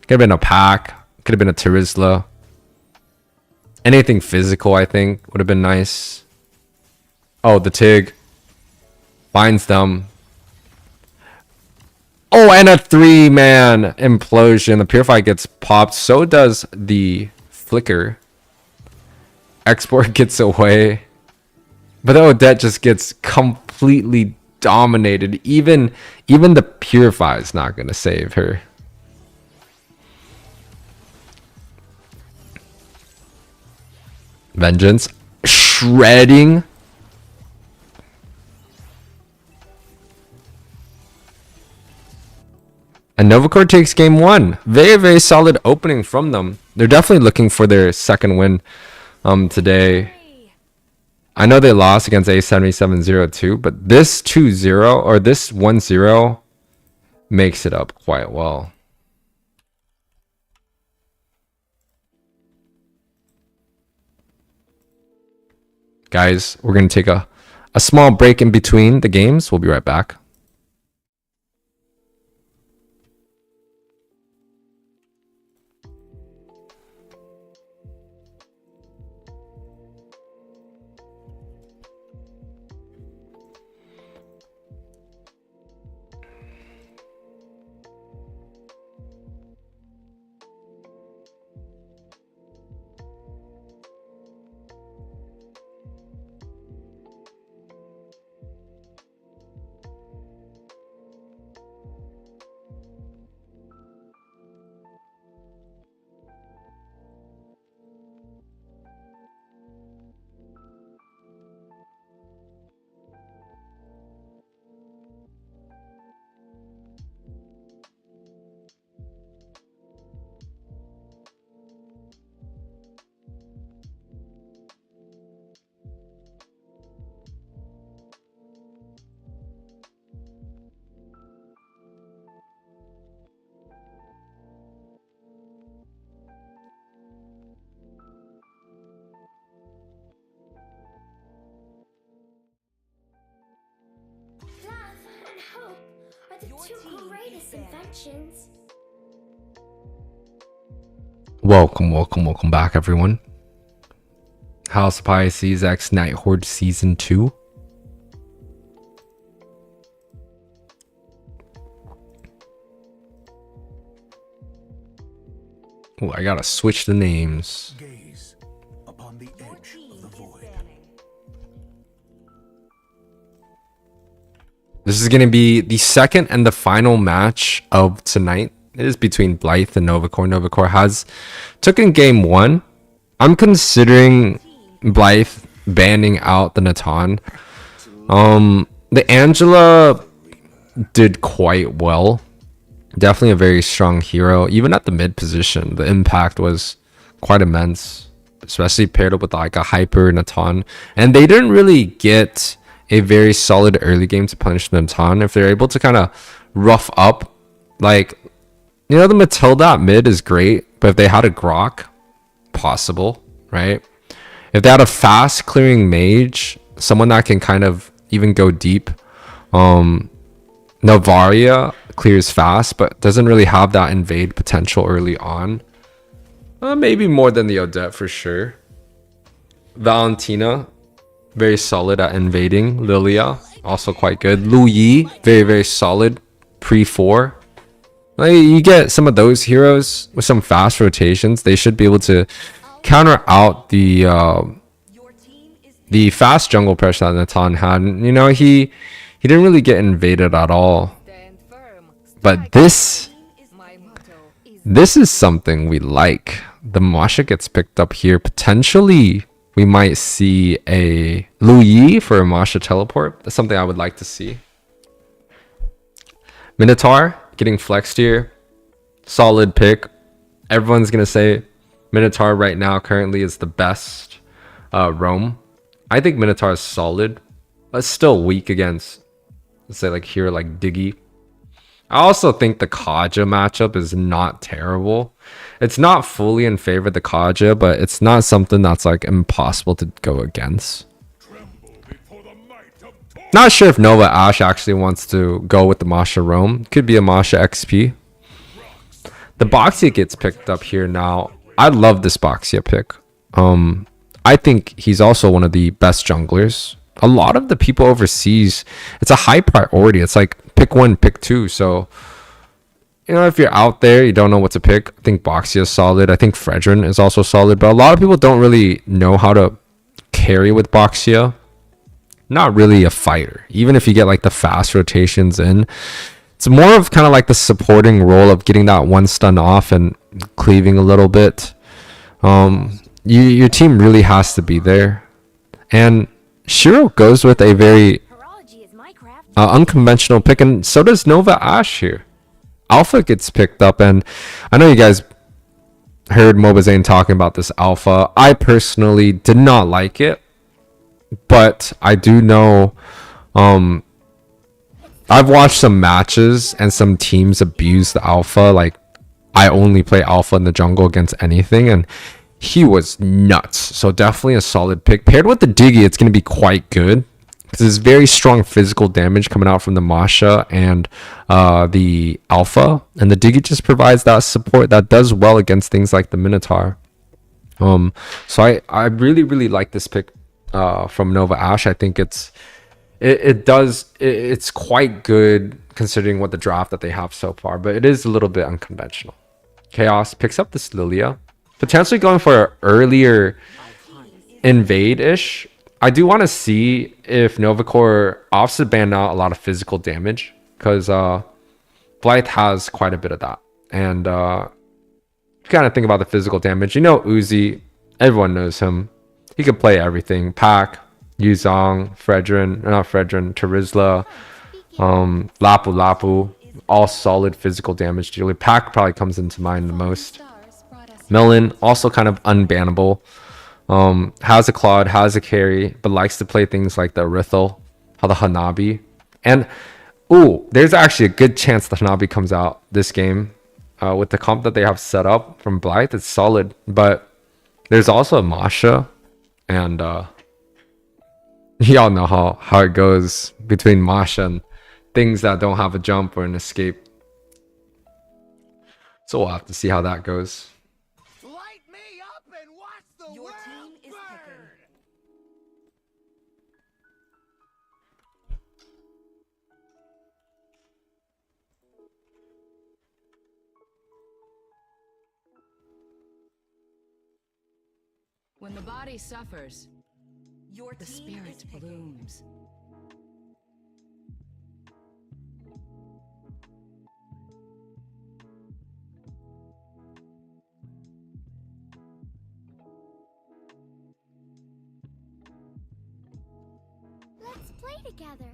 Could have been a pack. Could have been a Terizla. Anything physical, I think, would have been nice. Oh, the Tig. Finds them. Oh, and a 3-man implosion. The Purify gets popped. So does the Flicker. Export gets away. But the Odette just gets completely dominated. Even the Purify is not going to save her. Vengeance. Shredding. And NovaCore takes game 1. Very, very solid opening from them. They're definitely looking for their second win today. I know they lost against A7702, but this 2-0 or this 1-0 makes it up quite well. Guys, we're going to take a small break in between the games. We'll be right back. Welcome back, everyone. House of Pisces X Night Horde Season 2. Oh, I gotta switch the names.
Gaze upon the edge of the void.
This is gonna be the second and the final match of tonight. It is between Blythe and NovaCore. NovaCore has took in game 1. I'm considering Blythe banning out the Natan. The Angela did quite well. Definitely a very strong hero. Even at the mid position, the impact was quite immense, especially paired up with like a hyper Natan. And they didn't really get a very solid early game to punish Natan. If they're able to kind of rough up, like, you know, the Matilda at mid is great, but if they had a Grok, possible, right? If they had a fast clearing mage, someone that can kind of even go deep, Novaria clears fast, but doesn't really have that invade potential early on. Maybe more than the Odette for sure. Valentina, very solid at invading. Lilia, also quite good. Lu Yi, very, very solid pre-4. Like, you get some of those heroes with some fast rotations, they should be able to counter out the fast jungle pressure that Natan had. You know, he didn't really get invaded at all. But this is something we like. The Masha gets picked up here. Potentially, we might see a Lu Yi for a Masha teleport. That's something I would like to see. Minotaur getting flexed here. Solid pick. Everyone's going to say Minotaur right now currently is the best roam. I think Minotaur is solid, but still weak against, let's say, like here, like Diggy. I also think the Kaja matchup is not terrible. It's not fully in favor of the Kaja, but it's not something that's like impossible to go against. Not sure if Nova Ash actually wants to go with the Masha Roam. Could be a Masha XP. The Boxia gets picked up here now. I love this Boxia pick. I think he's also one of the best junglers. A lot of the people overseas, it's a high priority. It's like pick 1, pick 2. So, you know, if you're out there, you don't know what to pick. I think Boxia is solid. I think Fredrin is also solid. But a lot of people don't really know how to carry with Boxia. Not really a fighter. Even if you get like the fast rotations in, it's more of kind of like the supporting role of getting that one stun off and cleaving a little bit. Your team really has to be there. And Shiro goes with a very unconventional pick, and so does Nova Ash here. Alpha gets picked up, and I know you guys heard Mobazane talking about this Alpha. I personally did not like it, but I do know I've watched some matches and some teams abuse the Alpha. Like, I only play Alpha in the jungle against anything, and he was nuts. So definitely a solid pick. Paired with the Diggy, it's going to be quite good, because there's very strong physical damage coming out from the Masha and the Alpha. And the Diggy just provides that support that does well against things like the Minotaur. So I really, really like this pick from Nova Ash. I think it's quite good considering what the draft that they have so far, but it is a little bit unconventional. Chaos picks up this Lilia, potentially going for an earlier invade-ish. I do want to see if NovaCore opts to ban out a lot of physical damage, because Blythe has quite a bit of that. And kind of think about the physical damage. You know, Uzi, everyone knows him. He could play everything. Pack, Yuzong, Terizla, Lapu Lapu, all solid physical damage dealer. Pack probably comes into mind the most. Melon, also kind of unbannable. Has a Claude, has a carry, but likes to play things like the Rithel, the Hanabi. And, there's actually a good chance the Hanabi comes out this game. With the comp that they have set up from Blythe, it's solid. But there's also a Masha, and y'all know how it goes between Masha and things that don't have a jump or an escape. So we'll have to see how that goes.
Light me up and watch the
Your
world
team is
burn!
When the body suffers,
Your
the
team
spirit
is picking.
blooms.
Let's play together.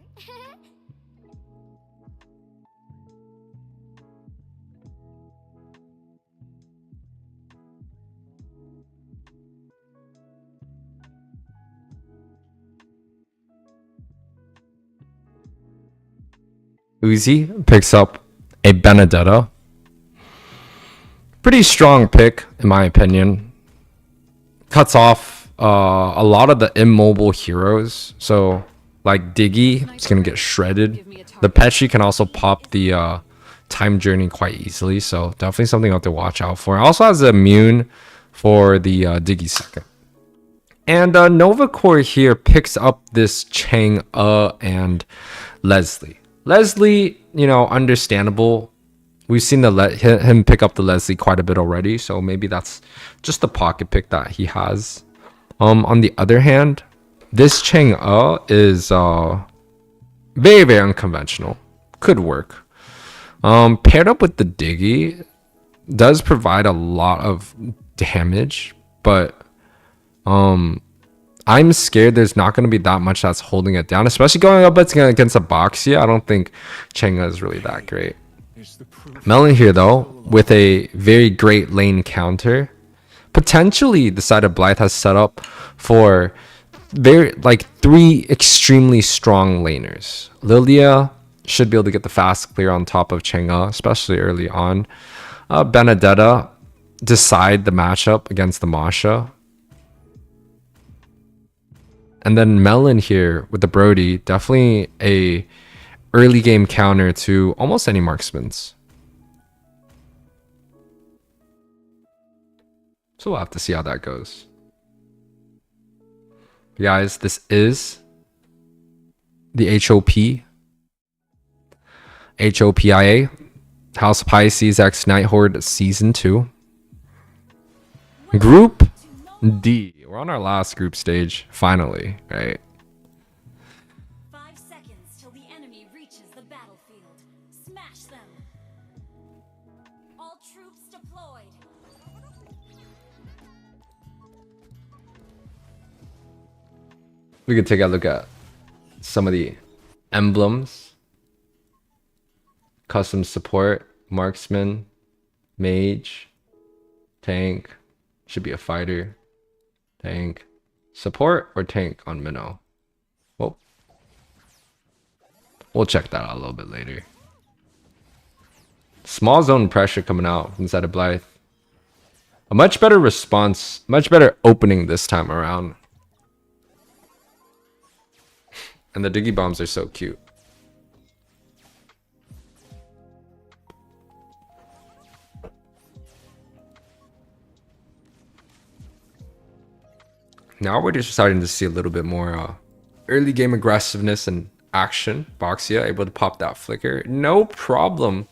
Uzi picks up a Benedetta. Pretty strong pick, in my opinion. Cuts off a lot of the immobile heroes. So, like Diggy, it's going to get shredded. The Petri can also pop the time journey quite easily. So, definitely something you have to watch out for. It also has immune for the Diggy second. And NovaCore here picks up this Chang and Leslie. Leslie, you know, understandable. We've seen him pick up the Leslie quite a bit already, so maybe that's just the pocket pick that he has. On the other hand, this Chang is very, very unconventional. Could work. Paired up with the Diggy, does provide a lot of damage, but I'm scared there's not going to be that much that's holding it down, especially going up against a Boxia. I don't think Chenga is really that great. Melon here, though, with a very great lane counter. Potentially, the side of Blythe has set up for three extremely strong laners. Lilia should be able to get the fast clear on top of Chenga, especially early on. Benedetta decide the matchup against the Masha. And then Melon here with the Brody, definitely a early game counter to almost any marksmans. So we'll have to see how that goes. Guys, this is the HOPIA, House of Pisces X Night Horde Season 2. Group D. We're on our last group stage, finally, right?
5 seconds till the enemy reaches the battlefield. Smash them. All troops deployed.
We could take a look at some of the emblems. Custom support, marksman, mage, tank, should be a fighter. Tank, support, or tank on Minnow? Well, we'll check that out a little bit later. Small zone pressure coming out inside of Blythe. A much better response, much better opening this time around. And the Diggy bombs are so cute. Now we're just starting to see a little bit more early game aggressiveness and action. Boxia able to pop that flicker. No problem.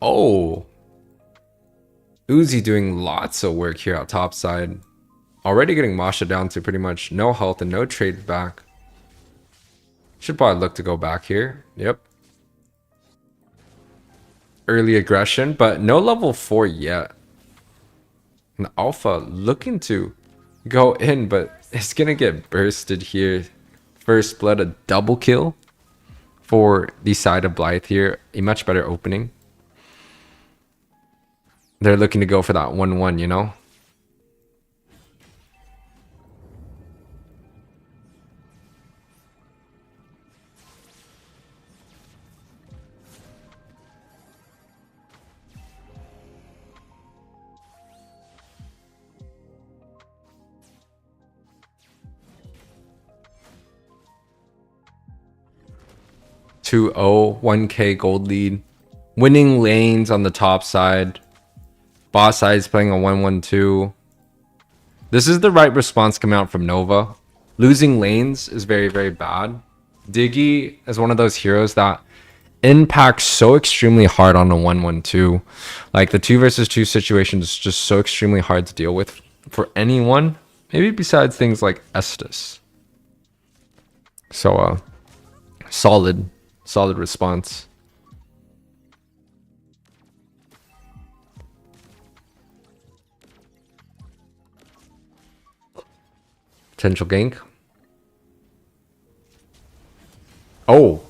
Oh. Uzi doing lots of work here at top side. Already getting Masha down to pretty much no health and no trade back. Should probably look to go back here. Yep. Early aggression, but no level 4 yet. And Alpha looking to go in, but it's gonna get bursted here. First blood, a double kill for the side of Blythe here. A much better opening. They're looking to go for that 1-1, you know? Two 1k gold lead. Winning lanes on the top side. Boss side is playing a 1-1-2. This is the right response coming out from Nova. Losing lanes is very, very bad. Diggy is one of those heroes that impacts so extremely hard on a 1-1-2. Like the 2 versus 2 situation is just so extremely hard to deal with for anyone. Maybe besides things like Estus. So solid response. Potential gank. Oh.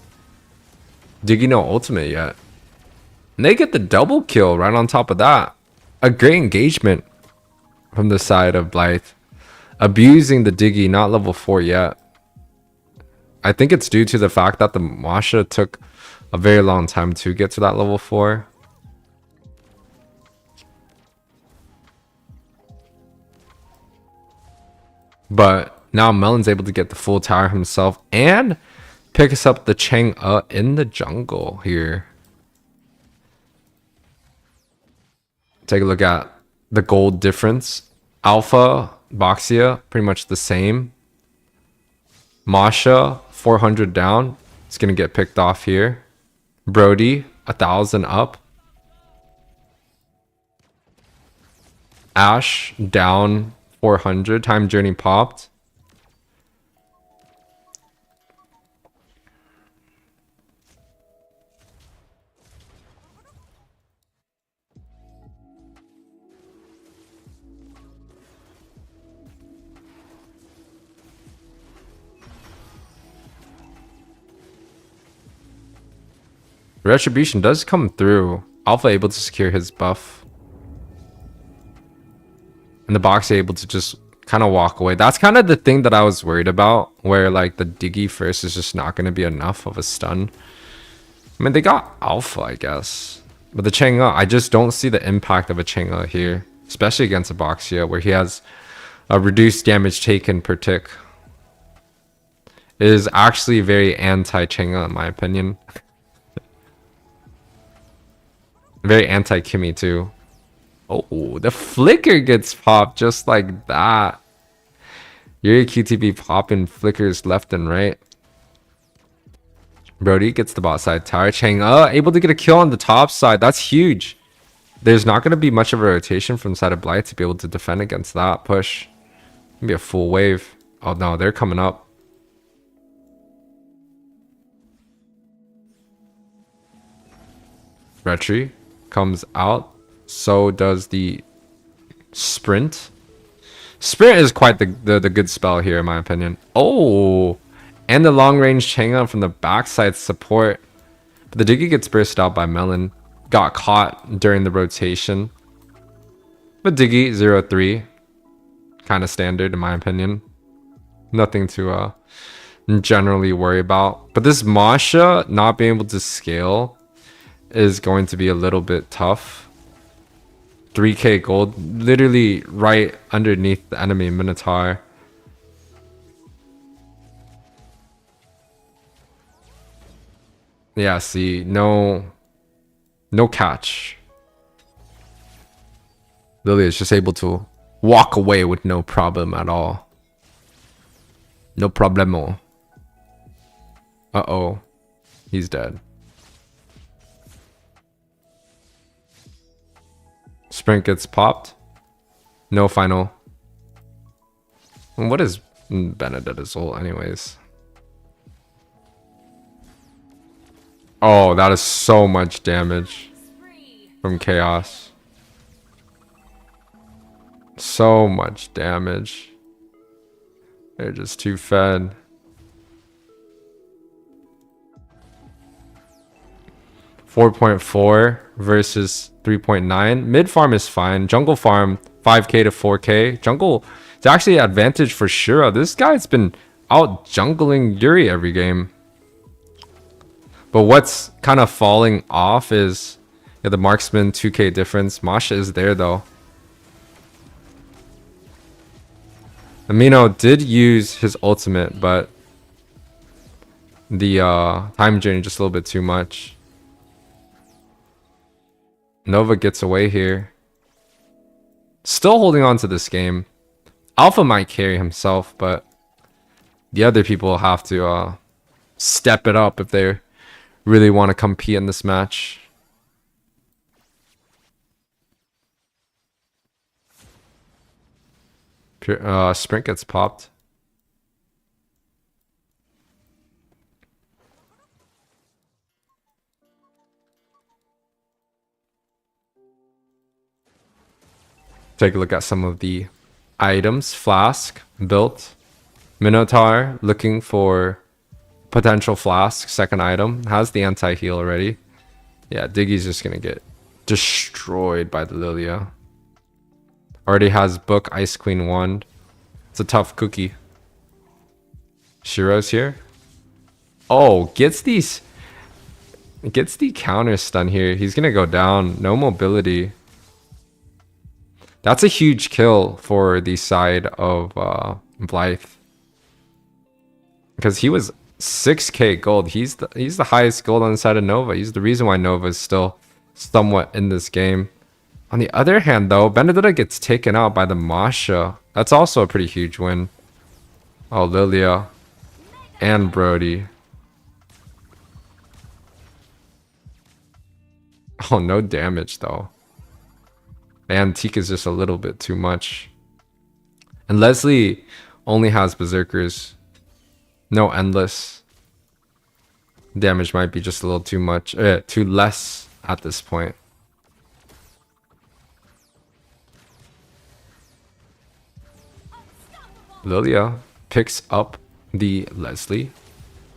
Diggy no ultimate yet. And they get the double kill right on top of that. A great engagement from the side of Blythe. Abusing the Diggy, not level 4 yet. I think it's due to the fact that the Masha took a very long time to get to that level 4. But now Melon's able to get the full tower himself and picks up the Chang'e in the jungle here. Take a look at the gold difference. Alpha, Boxia, pretty much the same. Masha, 400 down. It's going to get picked off here. Brody, 1,000 up. Ash, down 400. Time Journey popped. Retribution does come through. Alpha able to secure his buff. And the box able to just kind of walk away. That's kind of the thing that I was worried about. Where like the Diggy first is just not going to be enough of a stun. I mean, they got Alpha, I guess. But the Chang'e, I just don't see the impact of a Chang'e here. Especially against a Boxia where he has a reduced damage taken per tick. It is actually very anti-Chang'e in my opinion. Very anti-Kimmy too. Oh, the flicker gets popped just like that. Yuri QTB popping flickers left and right. Brody gets the bot side tower. Chang'e able to get a kill on the top side. That's huge. There's not going to be much of a rotation from the side of Blythe to be able to defend against that push. It'll be a full wave. Oh no, they're coming up. Retry comes out. So does the sprint. Sprint is quite the good spell here in my opinion. Oh, and the long range Chang'e from the backside support. But the Diggy gets burst out by Melon. Got caught during the rotation. But Diggy 0-3. Kind of standard in my opinion. Nothing to generally worry about. But this Masha not being able to scale is going to be a little bit tough. 3k gold, literally right underneath the enemy Minotaur. Yeah, see, no catch. Lily is just able to walk away with no problem at all. No problemo. Uh-oh. He's dead. Sprint gets popped. No final. And what is Benedetta's ult anyways? Oh, that is so much damage from Chaos. So much damage. They're just too fed. 4.4 versus 3.9. Mid farm is fine. Jungle farm 5k to 4k. Jungle is actually an advantage for Shura. This guy's been out jungling Yuri every game. But what's kind of falling off is the marksman 2k difference. Masha is there though. Amino did use his ultimate, but the time journey just a little bit too much. Nova gets away here. Still holding on to this game. Alpha might carry himself, but the other people have to step it up if they really want to compete in this match. Sprint gets popped. Take a look at some of the items. Flask built. Minotaur looking for potential flask, second item. Has the anti-heal already. Yeah, Diggy's just gonna get destroyed by the Lilia. Already has book, Ice Queen wand. It's a tough cookie. Shiro's here. Oh, gets the counter stun here. He's gonna go down. No mobility. That's a huge kill for the side of Blythe. Because he was 6k gold. He's the highest gold on the side of Nova. He's the reason why Nova is still somewhat in this game. On the other hand, though, Benedetta gets taken out by the Masha. That's also a pretty huge win. Oh, Lilia and Brody. Oh, no damage, though. The Antique is just a little bit too much. And Leslie only has Berserkers. No Endless. Damage might be just a little too much. Too less at this point. Lilia picks up the Leslie.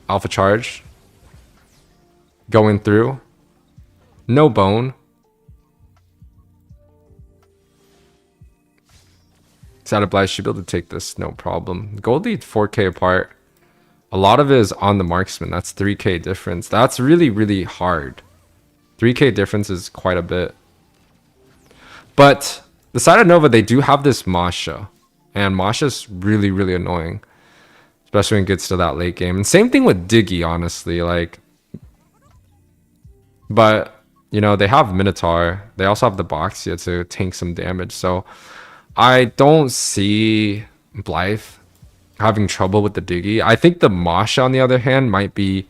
Alpha charge. Going through. No bone. Side of Blythe should be able to take this, no problem. Gold lead 4k apart. A lot of it is on the marksman. That's 3k difference. That's really, really hard. 3k difference is quite a bit. But the side of Nova, they do have this Masha. And Masha's really, really annoying. Especially when it gets to that late game. And same thing with Diggy, honestly. Like, but, you know, they have Minotaur. They also have the Boxia to tank some damage. So I don't see Blythe having trouble with the Diggy. I think the Masha, on the other hand, might be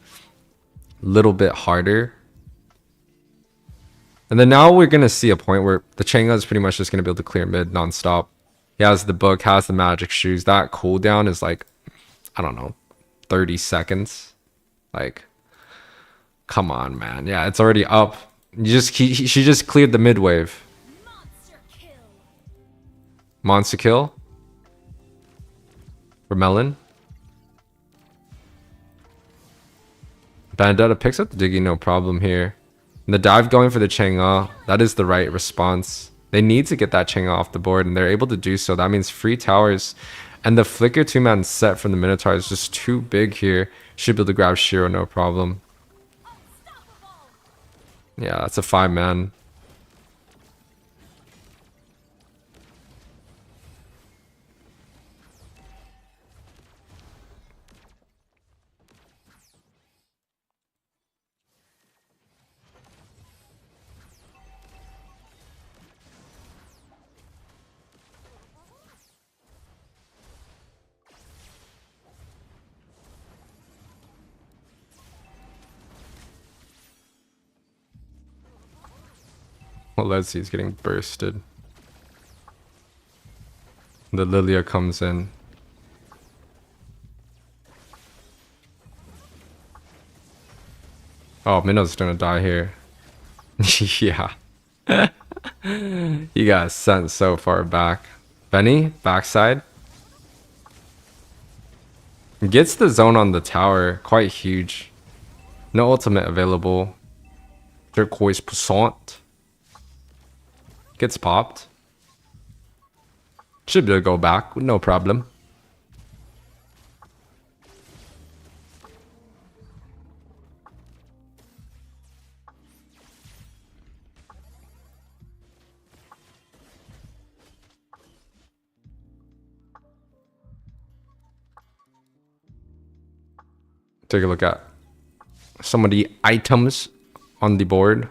a little bit harder. And then now we're going to see a point where the Chang'e is pretty much just going to be able to clear mid nonstop. He has the book, has the magic shoes. That cooldown is like, I don't know, 30 seconds. Like, come on, man. Yeah, it's already up. She just cleared the mid wave. Monster kill for Melon. Benedetta picks up the Diggy, no problem here. And the dive going for the Chang'e, that is the right response. They need to get that Chang'e off the board, and they're able to do so. That means free towers. And the flicker 2-man set from the Minotaur is just too big here. Should be able to grab Shiro, no problem. Yeah, that's a 5-man. Well, let's see, he's getting bursted. The Lilia comes in. Oh, Minnow's gonna die here. Yeah. He got sent so far back. Benny, backside. Gets the zone on the tower, quite huge. No ultimate available. Turquoise Poussant. Gets popped. Should be able to go back with no problem. Take a look at some of the items on the board.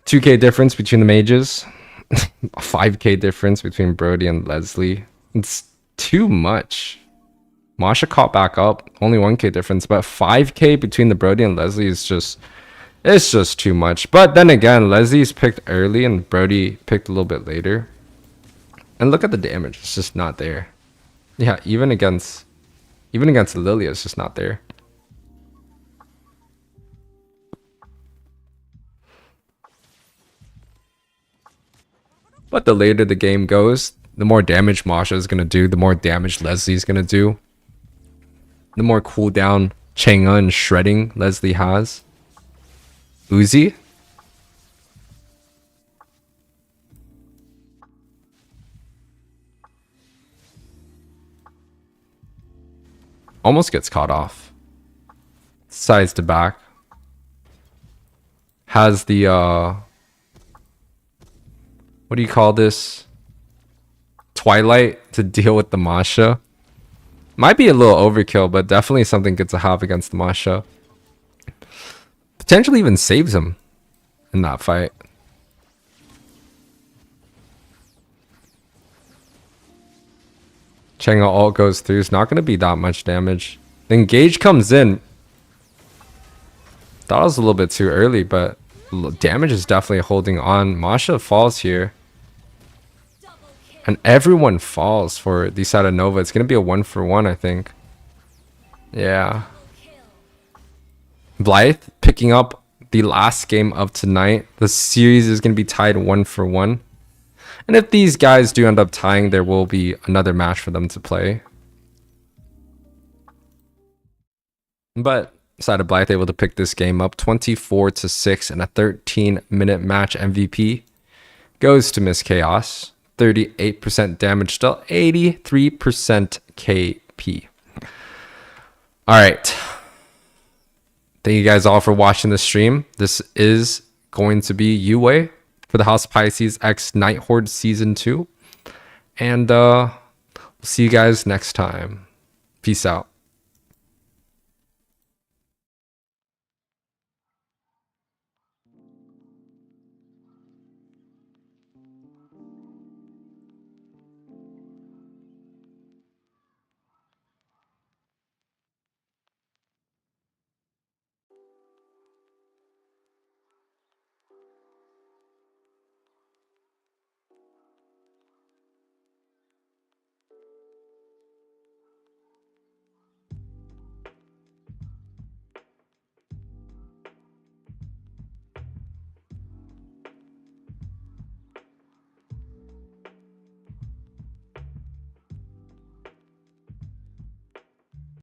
2k difference between the mages. 5k difference between Brody and Leslie. It's too much. Masha caught back up. Only 1k difference. But 5k between the Brody and Leslie is just... It's just too much. But then again, Leslie's picked early and Brody picked a little bit later. And look at the damage. It's just not there. Yeah, even against Lilia, it's just not there. But the later the game goes, The more damage Masha is going to do, the more damage Leslie is going to do. The more cooldown Chang'e and shredding Leslie has. Uzi. Almost gets caught off. Sides to back. Has the what do you call this? Twilight to deal with the Masha. Might be a little overkill, but definitely something good to have against the Masha. Potentially even saves him in that fight. Chang'e ult goes through. It's not going to be that much damage. Then Gage comes in. Thought it was a little bit too early, but damage is definitely holding on. Masha falls here. And everyone falls for the side of Nova. It's going to be a 1-for-1, I think. Yeah. Blythe picking up the last game of tonight. The series is going to be tied 1-for-1. And if these guys do end up tying, there will be another match for them to play. But side of Blythe able to pick this game up 24-6 in a 13-minute match. MVP goes to Miss Chaos. 38% damage, still 83% KP. All right. Thank you guys all for watching the stream. This is going to be UA for the House of Pisces X Night Horde Season 2. And we'll see you guys next time. Peace out.